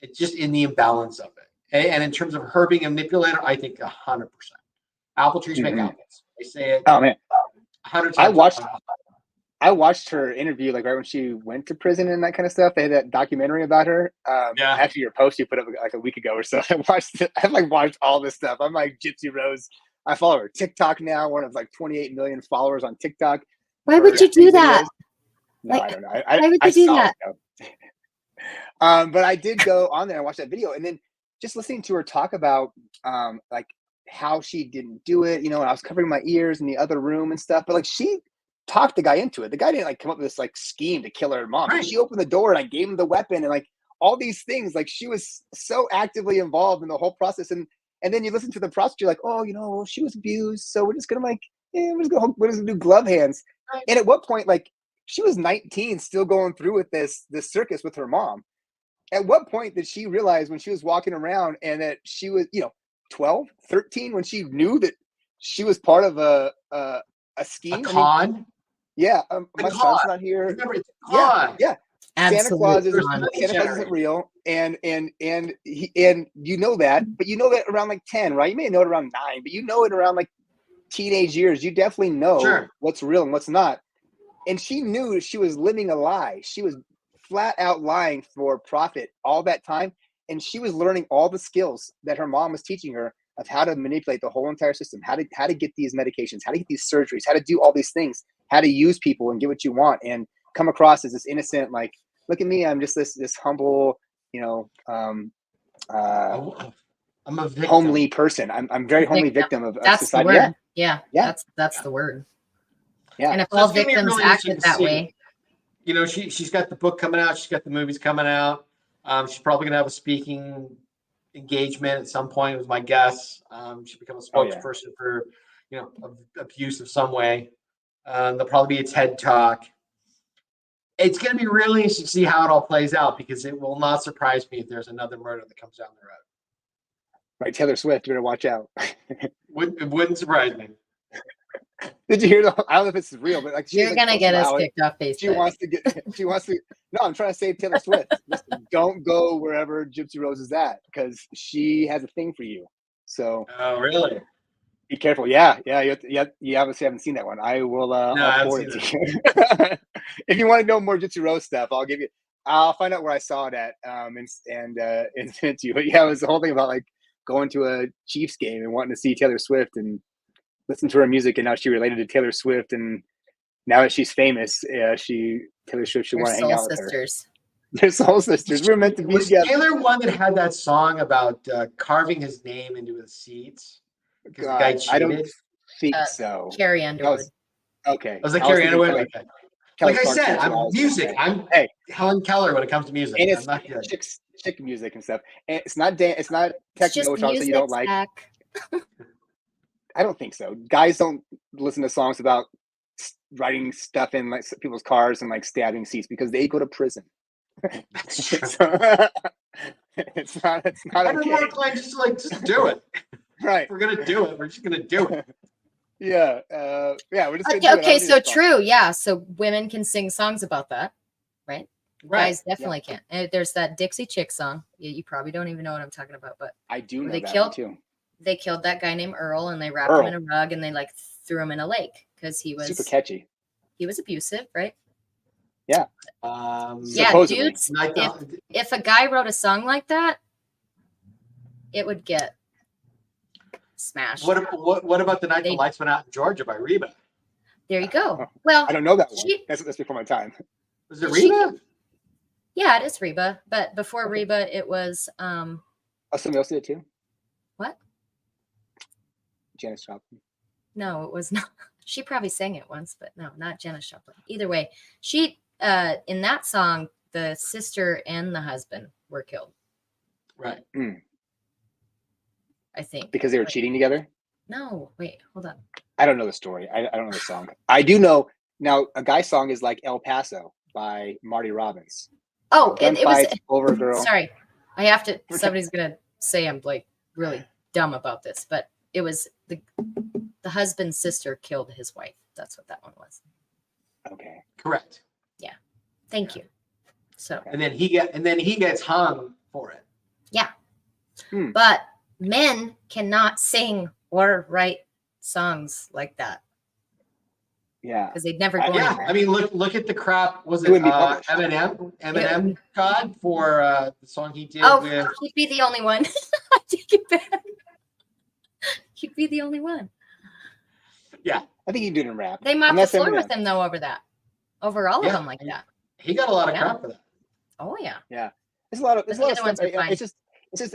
It's just in the imbalance of it, and in terms of her being a manipulator, I think 100%. Apple trees make apples. They say it. Oh man, 100 times. I watched her interview, like right when she went to prison and that kind of stuff. They had that documentary about her. Actually, your post you put up like a week ago or so. I watched it. I've like watched all this stuff. I'm like Gypsy Rose. I follow her TikTok now. One of like 28 million followers on TikTok. Why would you do that? No, I don't know. Why would you do that? But I did go on there and watch that video, and then just listening to her talk about like how she didn't do it, and I was covering my ears in the other room and stuff, but like she talked the guy into it. The guy didn't like come up with this like scheme to kill her mom. Right. She opened the door and I gave him the weapon and like all these things. Like she was so actively involved in the whole process. And then you listen to the prosecutor like, oh, she was abused, so we're just gonna we're just gonna do glove hands. Right. And at what point, like she was 19, still going through with this circus with her mom. At what point did she realize when she was walking around and that she was, 12, 13, when she knew that she was part of a scheme? A con? Yeah, my son's not here. Remember, it's a con. Yeah. Absolutely. Santa Claus isn't real, and you know that, but you know that around like 10, right? You may know it around 9, but you know it around like teenage years. You definitely know what's real and what's not. And she knew she was living a lie. She was flat out lying for profit all that time, and she was learning all the skills that her mom was teaching her of how to manipulate the whole entire system, how to get these medications, how to get these surgeries, how to do all these things, how to use people and get what you want, and come across as this innocent, like, look at me, I'm just this humble, I'm a victim. Homely person. I'm very homely victim of society. The word. Yeah. That's the word. Yeah. And if all victims really acted that way. She's got the book coming out. She's got the movies coming out. She's probably going to have a speaking engagement at some point, was my guess. She'll become a spokesperson for, abuse of some way. There'll probably be a TED Talk. It's going to be really interesting to see how it all plays out, because it will not surprise me if there's another murder that comes down the road. Right, Taylor Swift, you better watch out. It wouldn't surprise me. Did you hear? I don't know if this is real, but like you're gonna get us kicked off Facebook. She wants to. No, I'm trying to save Taylor Swift. Listen, don't go wherever Gypsy Rose is at, because she has a thing for you. So. Oh, really? Be careful. Yeah. You obviously haven't seen that one. I will. I'll forward it to you. If you want to know more Gypsy Rose stuff, I'll find out where I saw it at, and send it to you. But yeah, it was the whole thing about like going to a Chiefs game and wanting to see Taylor Swift and listen to her music, and now she related to Taylor Swift, and now that she's famous, Taylor Swift should want to hang out with her. They're soul sisters. We're meant to be Was together. Taylor one that had that song about carving his name into his seats? Because the guy God, I don't cheated. think so. Carrie That Underwood. was okay. Was it I was Carrie thinking Underwood? Kelly, Okay. Kelly Like I Clarkson, said, too. I I'm was gonna music. say. I'm Hey, Helen Keller when it comes to music. and I'm it's not good. chick music and stuff. And it's not it's not It's just techno, which obviously you don't music, like. Zach. I don't think so. Guys don't listen to songs about writing stuff in like people's cars and like stabbing seats because they go to prison. That's true. So, it's not I'm okay. more inclined just do it. Right. If we're gonna do it, we're just gonna do it. Yeah. Yeah. We're just gonna Okay, do it. I don't okay, need so a song. true. Yeah, so women can sing songs about that, right? Right. Guys definitely can. And there's that Dixie Chick song. You probably don't even know what I'm talking about, but I do know they that killed one too. they killed that guy named Earl, and they wrapped him in a rug, and they like threw him in a lake because he Super was catchy. abusive, right? Yeah. Yeah, Supposedly. dudes. If a guy wrote a song like that, it would get smashed. What about The Night the Lights Went Out in Georgia by Reba? There you go. Well, I don't know that one. That's before my time. Was it Reba? Yeah, it is Reba. But before Reba, it was Oh, somebody else did it too? What? Janis Joplin. No, it was not. She probably sang it once, but no, not Janis Joplin. Either way, she in that song, the sister and the husband were killed. Right. I think. Because they were cheating together? No, wait, hold on. I don't know the story. I don't know the song. I do know now a guy song is like El Paso by Marty Robbins. Oh, it was over a girl. Sorry. I have to somebody's gonna say I'm like really dumb about this, but it was the husband's sister killed his wife. That's what that one was. Okay. Correct. Yeah. Thank you. So and then he gets hung for it. Yeah. But men cannot sing or write songs like that. Yeah. Because they'd never go anywhere. I mean, look at the crap. Was it Eminem God for the song he did with... he'd be the only one. I take it back. He'd be the only one. Yeah. I think he'd do it in rap. They mopped the floor with him though over that. Over all of them like that. He got a lot of crap for that. Oh yeah. Yeah. There's a lot of stuff. It's just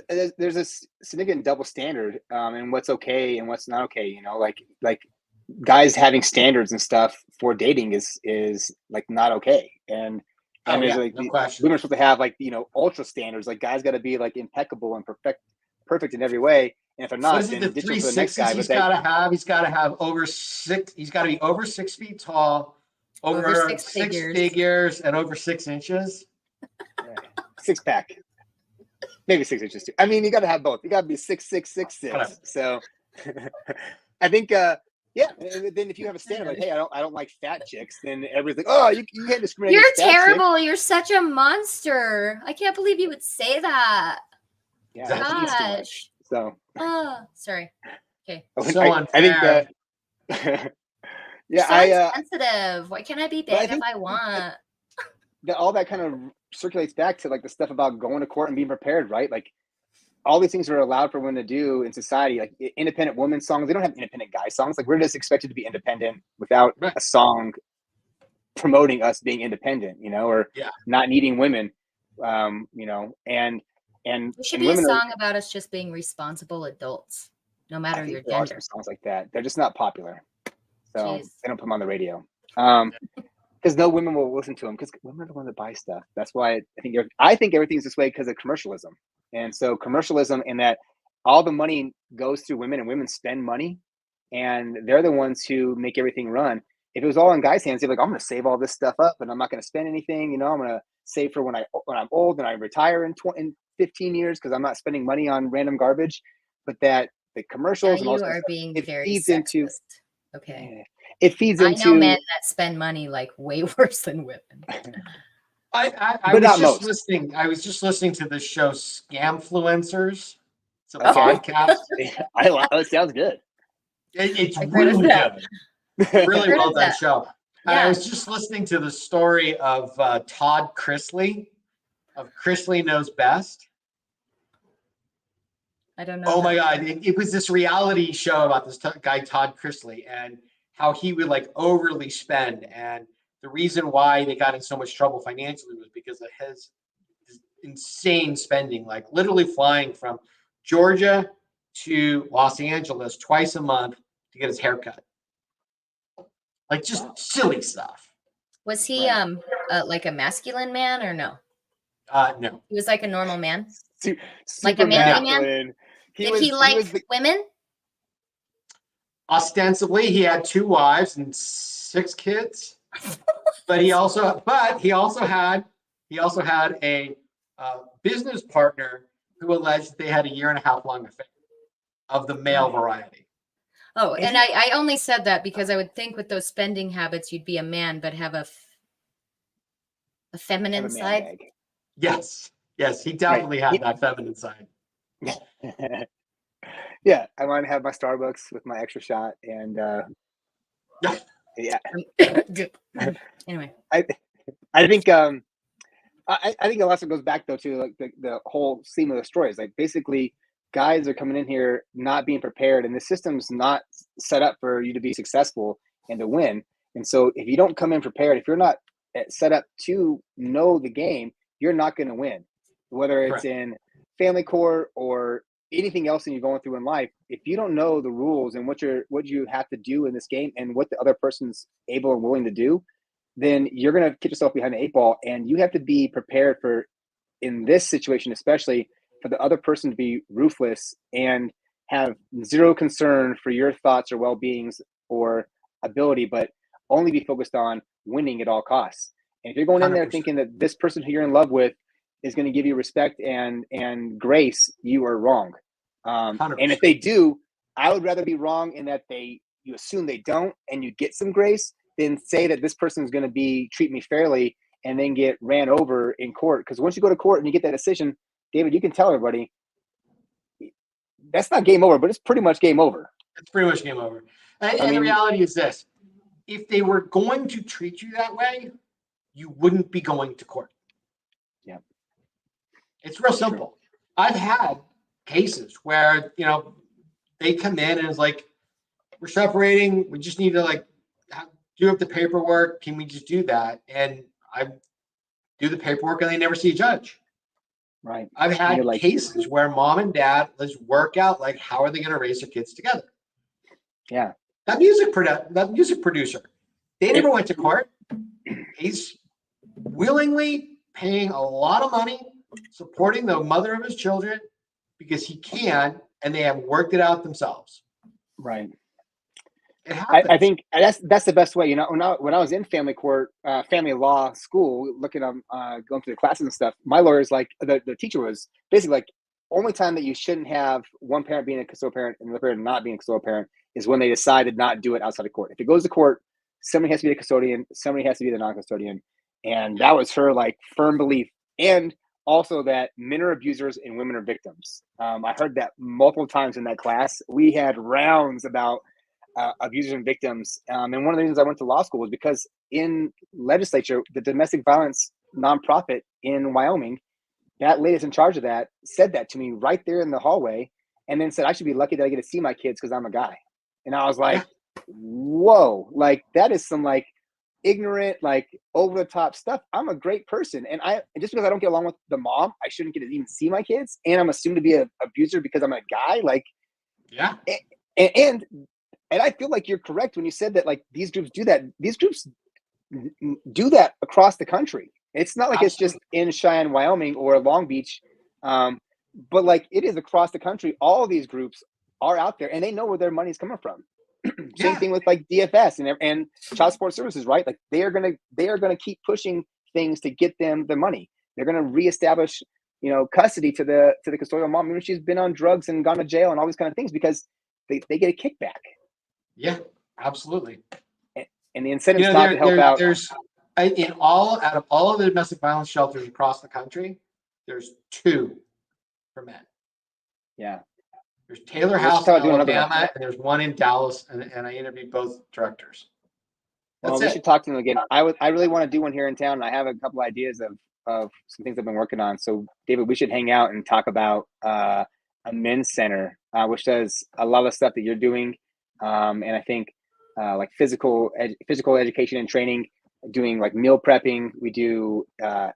there's a significant double standard in what's okay and what's not okay, you know, like guys having standards and stuff for dating is like not okay. And there's like no question. Women are supposed to have like, you know, ultra standards. Like guys got to be like impeccable and perfect in every way. And if they're not, then ditch them for the next guy. He's got to have over 6. He's got to be over 6 feet tall, over 6 figures, and over 6 inches. Yeah. 6-pack, maybe 6 inches too. I mean, you got to have both. You got to be 6'6". So, I think, yeah. Then if you have a standard like, hey, I don't like fat chicks, then everybody's like, oh, you can't discriminate. You're terrible. You're such a monster. I can't believe you would say that. Yeah, gosh. So. Oh, sorry. Okay. So I think that. Yeah, so sensitive. Why can't I be big if I want? That all that kind of circulates back to like the stuff about going to court and being prepared, right? Like all these things are allowed for women to do in society, like independent woman songs. They don't have independent guy songs. Like we're just expected to be independent without a song promoting us being independent, you know, or not needing women, you know, and there should be a song about us just being responsible adults, no matter your gender. There are some songs like that. They're just not popular, so they don't put them on the radio. Because no women will listen to them because women are the ones that buy stuff. That's why I think everything's this way because of commercialism. And so commercialism in that all the money goes through women and women spend money and they're the ones who make everything run. If it was all in guys' hands, they're like, I'm going to save all this stuff up and I'm not going to spend anything. You know, I'm going to save for when I'm old and I retire in 15 years because I'm not spending money on random garbage. But that the commercials and all you are being very feeds sexist. into. Okay. It feeds into. I know men that spend money like way worse than women. I was just listening to the show Scamfluencers. It's a podcast. It sounds good. It's really good. Really well done show. And I was just listening to the story of Todd Chrisley of Chrisley Knows Best. I don't know. Oh my God. It was this reality show about this guy, Todd Chrisley, and how he would like overly spend. And the reason why they got in so much trouble financially was because of his insane spending, like literally flying from Georgia to Los Angeles twice a month to get his hair cut. Like just silly stuff. Was he like a masculine man or no? No. He was like a normal man, like Super a manly man. Did he like women? Ostensibly, he had 2 wives and 6 kids, but he also had a business partner who alleged that they had a 1.5 year long affair of the male variety. Oh, and I only said that because I would think with those spending habits, you'd be a man, but have a feminine side. Yes, he definitely had that feminine side. Yeah, I want to have my Starbucks with my extra shot, and yeah. Anyway, I think I think it also goes back though to like the whole theme of the story is like basically guys are coming in here not being prepared, and the system's not set up for you to be successful and to win. And so if you don't come in prepared, if you're not set up to know the game, you're not going to win. Whether it's in family court or anything else that you're going through in life, if you don't know the rules and what you have to do in this game and what the other person's able and willing to do, then you're going to get yourself behind the 8 ball. And you have to be prepared for, in this situation especially, for the other person to be ruthless and have zero concern for your thoughts or well-beings or ability, but only be focused on winning at all costs. And if you're going in there 100%. thinking that this person who you're in love with is going to give you respect and grace, you are wrong. And if they do, I would rather be wrong in that you assume they don't and you get some grace than say that this person is going to treat me fairly and then get ran over in court. Because once you go to court and you get that decision, David, you can tell everybody that's not game over, but it's pretty much game over. It's pretty much game over. And the reality is this: if they were going to treat you that way, you wouldn't be going to court. Yeah. It's real simple. True. I've had cases where, they come in and it's like, we're separating. We just need to do up the paperwork. Can we just do that? And I do the paperwork and they never see a judge. Right. I've had cases where mom and dad, let's work out how are they going to raise their kids together. Yeah. That music producer, they never went to court. He's willingly paying a lot of money, supporting the mother of his children because he can, and they have worked it out themselves. Right. It happens. I think that's the best way. When I was in family court, family law school, looking at going through the classes and stuff, my lawyer's the teacher was basically only time that you shouldn't have one parent being a custodial parent and the other parent not being a custodial parent is when they decide to not do it outside of court. If it goes to court, somebody has to be the custodian, somebody has to be the non-custodian, and that was her firm belief. And also that men are abusers and women are victims. I heard that multiple times in that class. We had rounds about abusers and victims. And one of the reasons I went to law school was because in legislature, the domestic violence nonprofit in Wyoming, that lady in charge of that said that to me right there in the hallway, and then said I should be lucky that I get to see my kids because I'm a guy. And I was like, whoa, that is some ignorant, over the top stuff. I'm a great person. And just because I don't get along with the mom, I shouldn't get to even see my kids. And I'm assumed to be an abuser because I'm a guy. Yeah. And I feel like you're correct when you said that these groups do that. These groups do that across the country. It's not like It's just in Cheyenne, Wyoming or Long Beach. But it is across the country. All of these groups are out there and they know where their money's coming from. Same thing with DFS and child support services, right? They are gonna keep pushing things to get them the money. They're gonna reestablish, custody to the custodial mom, even if she's been on drugs and gone to jail and all these kind of things because they get a kickback. Yeah, absolutely. And the incentive's not to help out. Out of all of the domestic violence shelters across the country, there's 2 for men. Yeah. There's Taylor House in Alabama, and there's one in Dallas, and I interviewed both directors. We should talk to them again. I really want to do one here in town. And I have a couple ideas of some things I've been working on. So, David, we should hang out and talk about a men's center, which does a lot of stuff that you're doing. And I think physical education and training, doing meal prepping. We do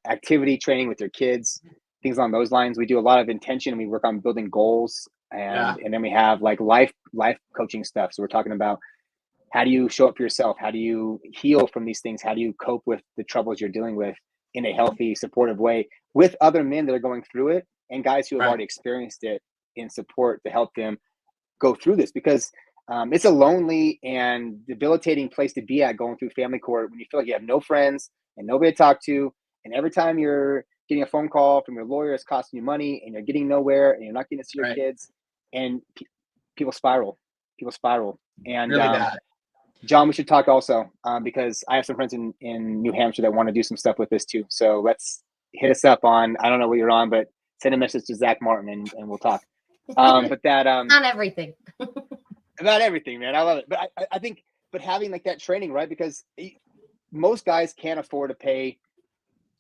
activity training with your kids, things along those lines. We do a lot of intention. We work on building goals, and then we have like life coaching stuff. So we're talking about how do you show up for yourself? How do you heal from these things? How do you cope with the troubles you're dealing with in a healthy, supportive way with other men that are going through it and guys who have already experienced it in support to help them go through this? Because it's a lonely and debilitating place to be at going through family court when you feel like you have no friends and nobody to talk to. And every time you're getting a phone call from your lawyer, it's costing you money and you're getting nowhere and you're not getting to see your kids, and people spiral. And really bad. John, we should talk also because I have some friends in New Hampshire that want to do some stuff with this too. So let's hit us up on, I don't know what you're on, but send a message to Zach Martin and we'll talk. But that on everything. about everything, man. I love it. But I think, but having like that training, right? Because most guys can't afford to pay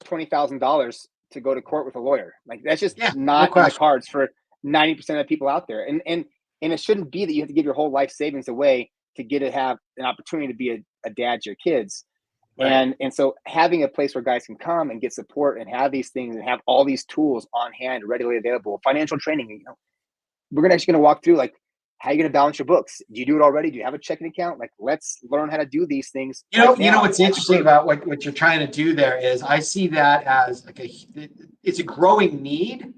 $20,000 to go to court with a lawyer. Like that's just not in the cards for 90% of the people out there. And it shouldn't be that you have to give your whole life savings away to get to have an opportunity to be a dad to your kids. Right. And so having a place where guys can come and get support and have these things and have all these tools on hand, readily available, financial training, you know, we're actually going to walk through like, how are you going to balance your books? Do you do it already? Do you have a checking account? Like, let's learn how to do these things. You know what's interesting about what you're trying to do there is I see that as like it's a growing need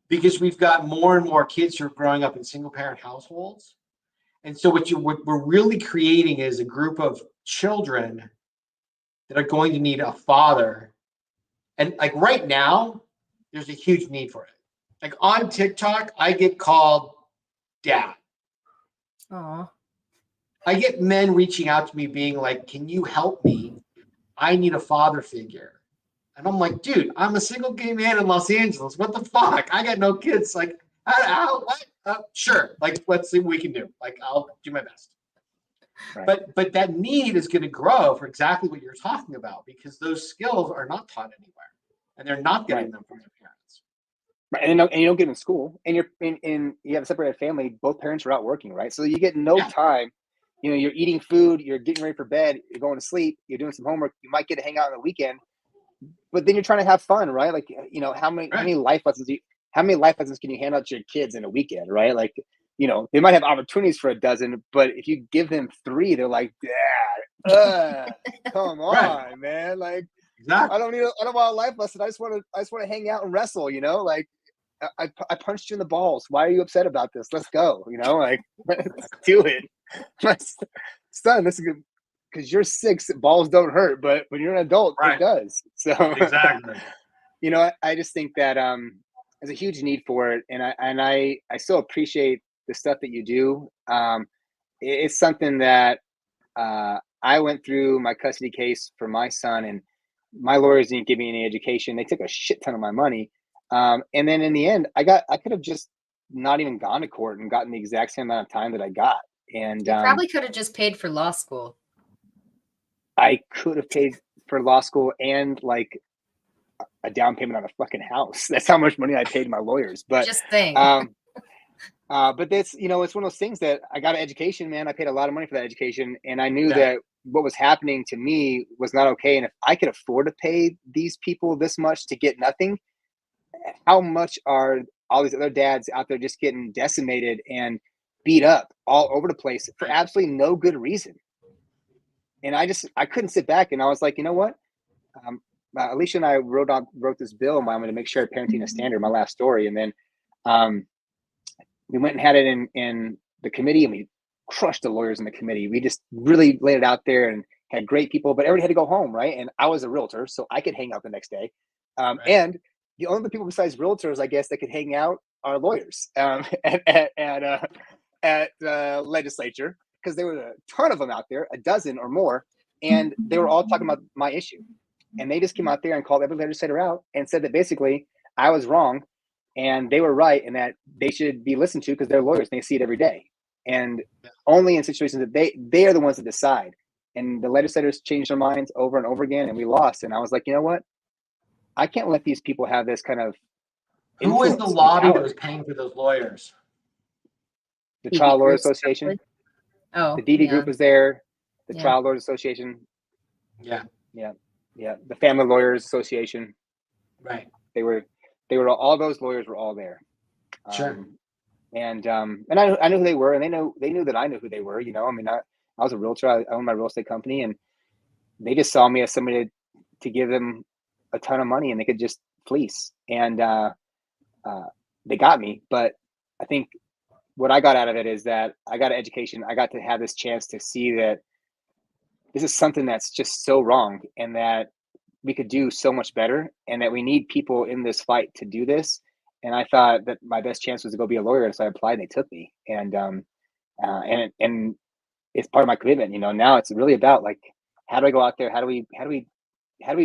because we've got more and more kids who are growing up in single parent households. And so what we're really creating is a group of children that are going to need a father. And like right now, there's a huge need for it. Like on TikTok, I get called dad. Aww. I get men reaching out to me being like, can you help me? I need a father figure. And I'm like, dude, I'm a single gay man in Los Angeles. What the fuck? I got no kids. Like, what? Sure. Like, let's see what we can do. Like, I'll do my best. Right. But that need is going to grow for exactly what you're talking about because those skills are not taught anywhere. And they're not getting them from their parents. Right. And you don't get them in school, and you have a separated family. Both parents are out working, right? So you get no time. You know, you're eating food, you're getting ready for bed, you're going to sleep, you're doing some homework. You might get to hang out on the weekend, but then you're trying to have fun, right? Like, you know, how many life lessons can you hand out to your kids in a weekend, right? Like, you know, they might have opportunities for a dozen, but if you give them 3, they're like, Dad, come on, man. Like, exactly. I don't want a life lesson. I just want to hang out and wrestle, you know, like I punched you in the balls. Why are you upset about this? Let's go. You know, like, let's do it. Son, this is good because you're 6. Balls don't hurt, but when you're an adult, it does. So exactly. You know, I just think that there's a huge need for it, and I still appreciate the stuff that you do. It's something that I went through my custody case for my son, and my lawyers didn't give me any education. They took a shit ton of my money. And then in the end, I could have just not even gone to court and gotten the exact same amount of time that I got. And you probably could have just paid for law school. I could have paid for law school and like a down payment on a fucking house. That's how much money I paid my lawyers. But just saying. But that's, you know, it's one of those things that I got an education, man. I paid a lot of money for that education, and I knew that what was happening to me was not okay. And if I could afford to pay these people this much to get nothing, how much are all these other dads out there just getting decimated and beat up all over the place for absolutely no good reason? And I couldn't sit back, and I was like, you know what? Alicia and I wrote this bill, I'm going to make sure parenting is standard, my last story. And then we went and had it in the committee, and we crushed the lawyers in the committee. We just really laid it out there and had great people, but everybody had to go home, right? And I was a realtor, so I could hang out the next day. And the only people besides realtors, I guess, that could hang out are lawyers at the legislature, because there were a ton of them out there, a dozen or more, and they were all talking about my issue. And they just came out there and called every legislator out and said that basically I was wrong and they were right, and that they should be listened to because they're lawyers and they see it every day. And only in situations that they are the ones that decide. And the legislators changed their minds over and over again, and we lost. And I was like, you know what? I can't let these people have this kind of influence. Who was the lobby that was paying for those lawyers? The Trial Lawyers Association. Oh, the DD group was there. The Trial Lawyers Association. Yeah. The Family Lawyers Association. Right. They were all those lawyers were all there. Sure. And I knew who they were, and they knew that I knew who they were. I mean, I was a realtor. I owned my real estate company, and they just saw me as somebody to give them a ton of money, and they could just fleece. And they got me. But I think what I got out of it is that I got an education. I got to have this chance to see that this is something that's just so wrong, and that we could do so much better, and that we need people in this fight to do this. And I thought that my best chance was to go be a lawyer, so I applied, and they took me. And it's part of my commitment. Now it's really about, like, how do I go out there? How do we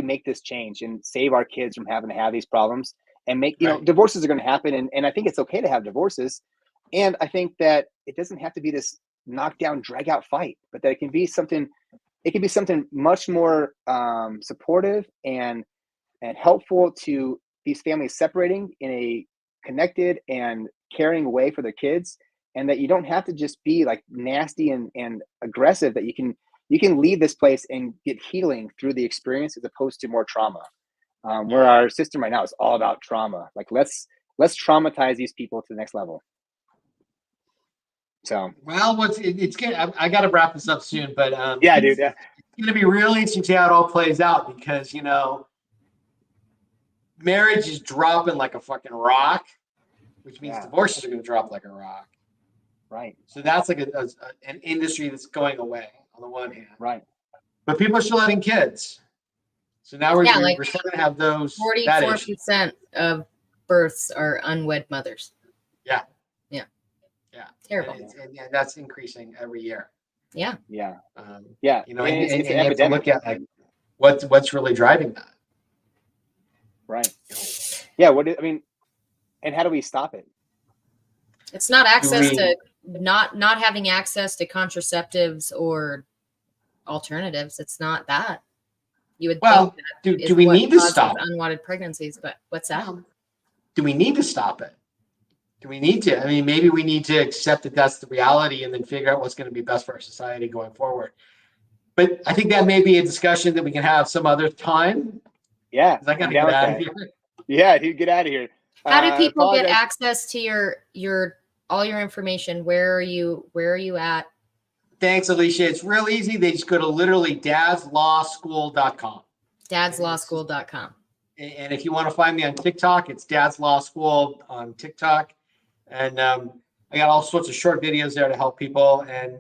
make this change and save our kids from having to have these problems, and make, divorces are going to happen. And I think it's okay to have divorces. And I think that it doesn't have to be this knockdown, drag out fight, but that it can be something much more supportive and helpful to these families separating in a connected and caring way for their kids. And that you don't have to just be like nasty and aggressive, that you can leave this place and get healing through the experience, as opposed to more trauma. Where our system right now is all about trauma. Like, let's traumatize these people to the next level. So, well, it's good. I got to wrap this up soon, but yeah, dude, yeah. It's going to be really interesting to see how it all plays out, because marriage is dropping like a fucking rock, which means divorces are going to drop like a rock. Right. So that's like an industry that's going away on the one hand. Right. But people are still having kids. So now we're starting to have those. 44% of births are unwed mothers. Yeah. Yeah. Yeah. Terrible. And that's increasing every year. Yeah. Yeah. Yeah. And you have to look at, like, what's really driving that. Right. Yeah. And how do we stop it? It's not not having access to contraceptives or alternatives. It's not that. You would think that do we need to stop unwanted pregnancies? But what's that? Do we need to stop it? Do we need to? I mean, maybe we need to accept that that's the reality, and then figure out what's going to be best for our society going forward. But I think that may be a discussion that we can have some other time. Yeah. I got to get out of here. Yeah, dude, get out of here. How do people get access to your all your information? Where are you at? Thanks, Alicia. It's real easy. They just go to literally dadslawschool.com. dadslawschool.com. And if you want to find me on TikTok, it's Dad's Law School on TikTok. And I got all sorts of short videos there to help people. And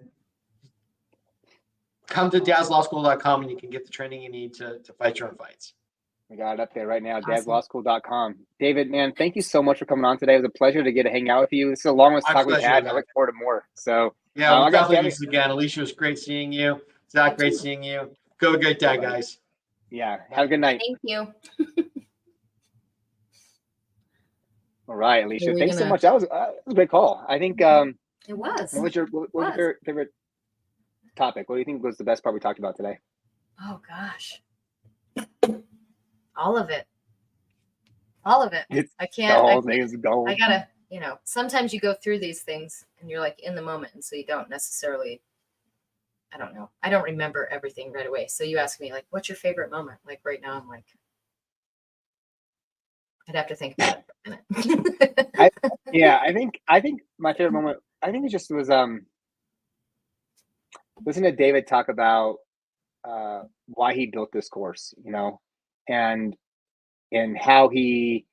come to dadslawschool.com, and you can get the training you need to fight your own fights. We got it up there right now, dadslawschool.com. David, man, thank you so much for coming on today. It was a pleasure to get to hang out with you. This is the longest talk we've had. I look forward to more. So yeah, we'll definitely do this again. Alicia, was great seeing you. Zach, great seeing you. Go great day, guys. Yeah, have a good night. Thank you. All right, Alicia, thanks so much. That was a great call. I think it was. What was your favorite topic? What do you think was the best part we talked about today? Oh gosh. All of it. I can't. The whole thing is gold. I gotta, sometimes you go through these things and you're like in the moment, and so you don't necessarily. I don't know. I don't remember everything right away. So you ask me, like, what's your favorite moment? Like right now, I'm like, I'd have to think about it. I think my favorite moment, I think it just was listening to David talk about why he built this course, and how he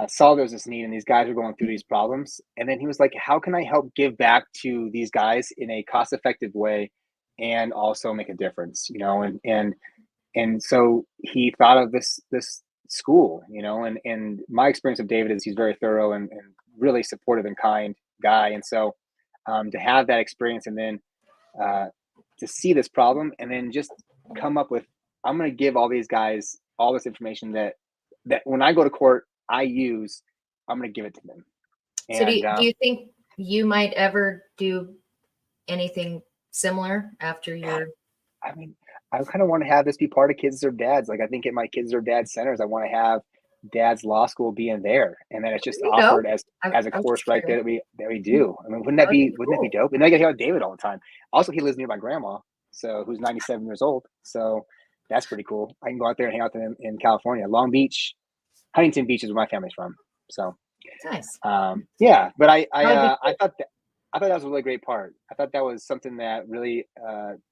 saw there was this need, and these guys are going through these problems. And then he was like, how can I help give back to these guys in a cost-effective way and also make a difference, and so he thought of this school, and my experience of David is he's very thorough and really supportive and kind guy. And so to have that experience, and then to see this problem, and then just come up with, I'm going to give all these guys all this information that when I go to court, I'm going to give it to them. And, so do you think you might ever do anything similar after your? I mean, I kind of want to have this be part of Kids Deserve Dads. Like, I think at my Kids Deserve Dads centers, I want to have Dad's Law School being there, and then it's just offered as a course right there that we do. I mean, wouldn't that be dope? And I get to hear David all the time. Also, he lives near my grandma, who's 97 years old. So that's pretty cool. I can go out there and hang out with him in California, Long Beach, Huntington Beach is where my family's from. So, Nice. yeah, but I thought that was a really great part. I thought that was something that really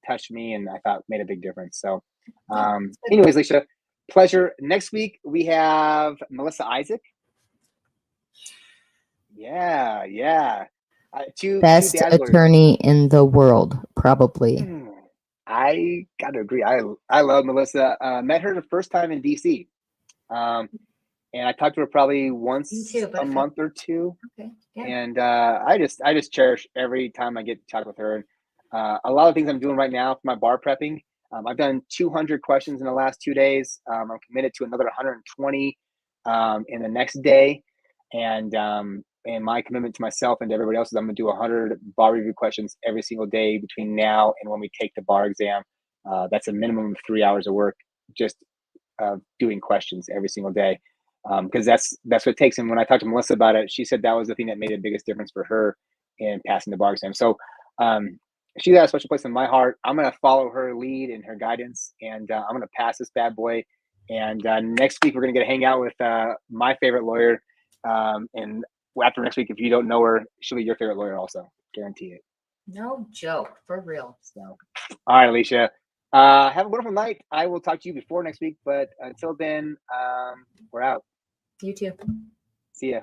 touched me, and I thought made a big difference. So, anyways, Alicia, pleasure. Next week we have Melissa Isaac. Yeah. Best attorney in the world, probably. I gotta agree. I love Melissa. Met her the first time in DC, and I talked to her probably once a month or two. Okay. Yeah. And I just cherish every time I get to talk with her. A lot of things I'm doing right now for my bar prepping. I've done 200 questions in the last 2 days. I'm committed to another 120 in the next day, and my commitment to myself and to everybody else is I'm going to do 100 bar review questions every single day between now and when we take the bar exam. That's a minimum of 3 hours of work, just doing questions every single day, because that's what it takes. And when I talked to Melissa about it, she said that was the thing that made the biggest difference for her in passing the bar exam. So she's got a special place in my heart. I'm going to follow her lead and her guidance, and I'm going to pass this bad boy. And next week, we're going to get to hang out with my favorite lawyer. And after next week, if you don't know her, she'll be your favorite lawyer also. Guarantee it. No joke. For real. So, all right, Alicia. Have a wonderful night. I will talk to you before next week. But until then, we're out. You too. See ya.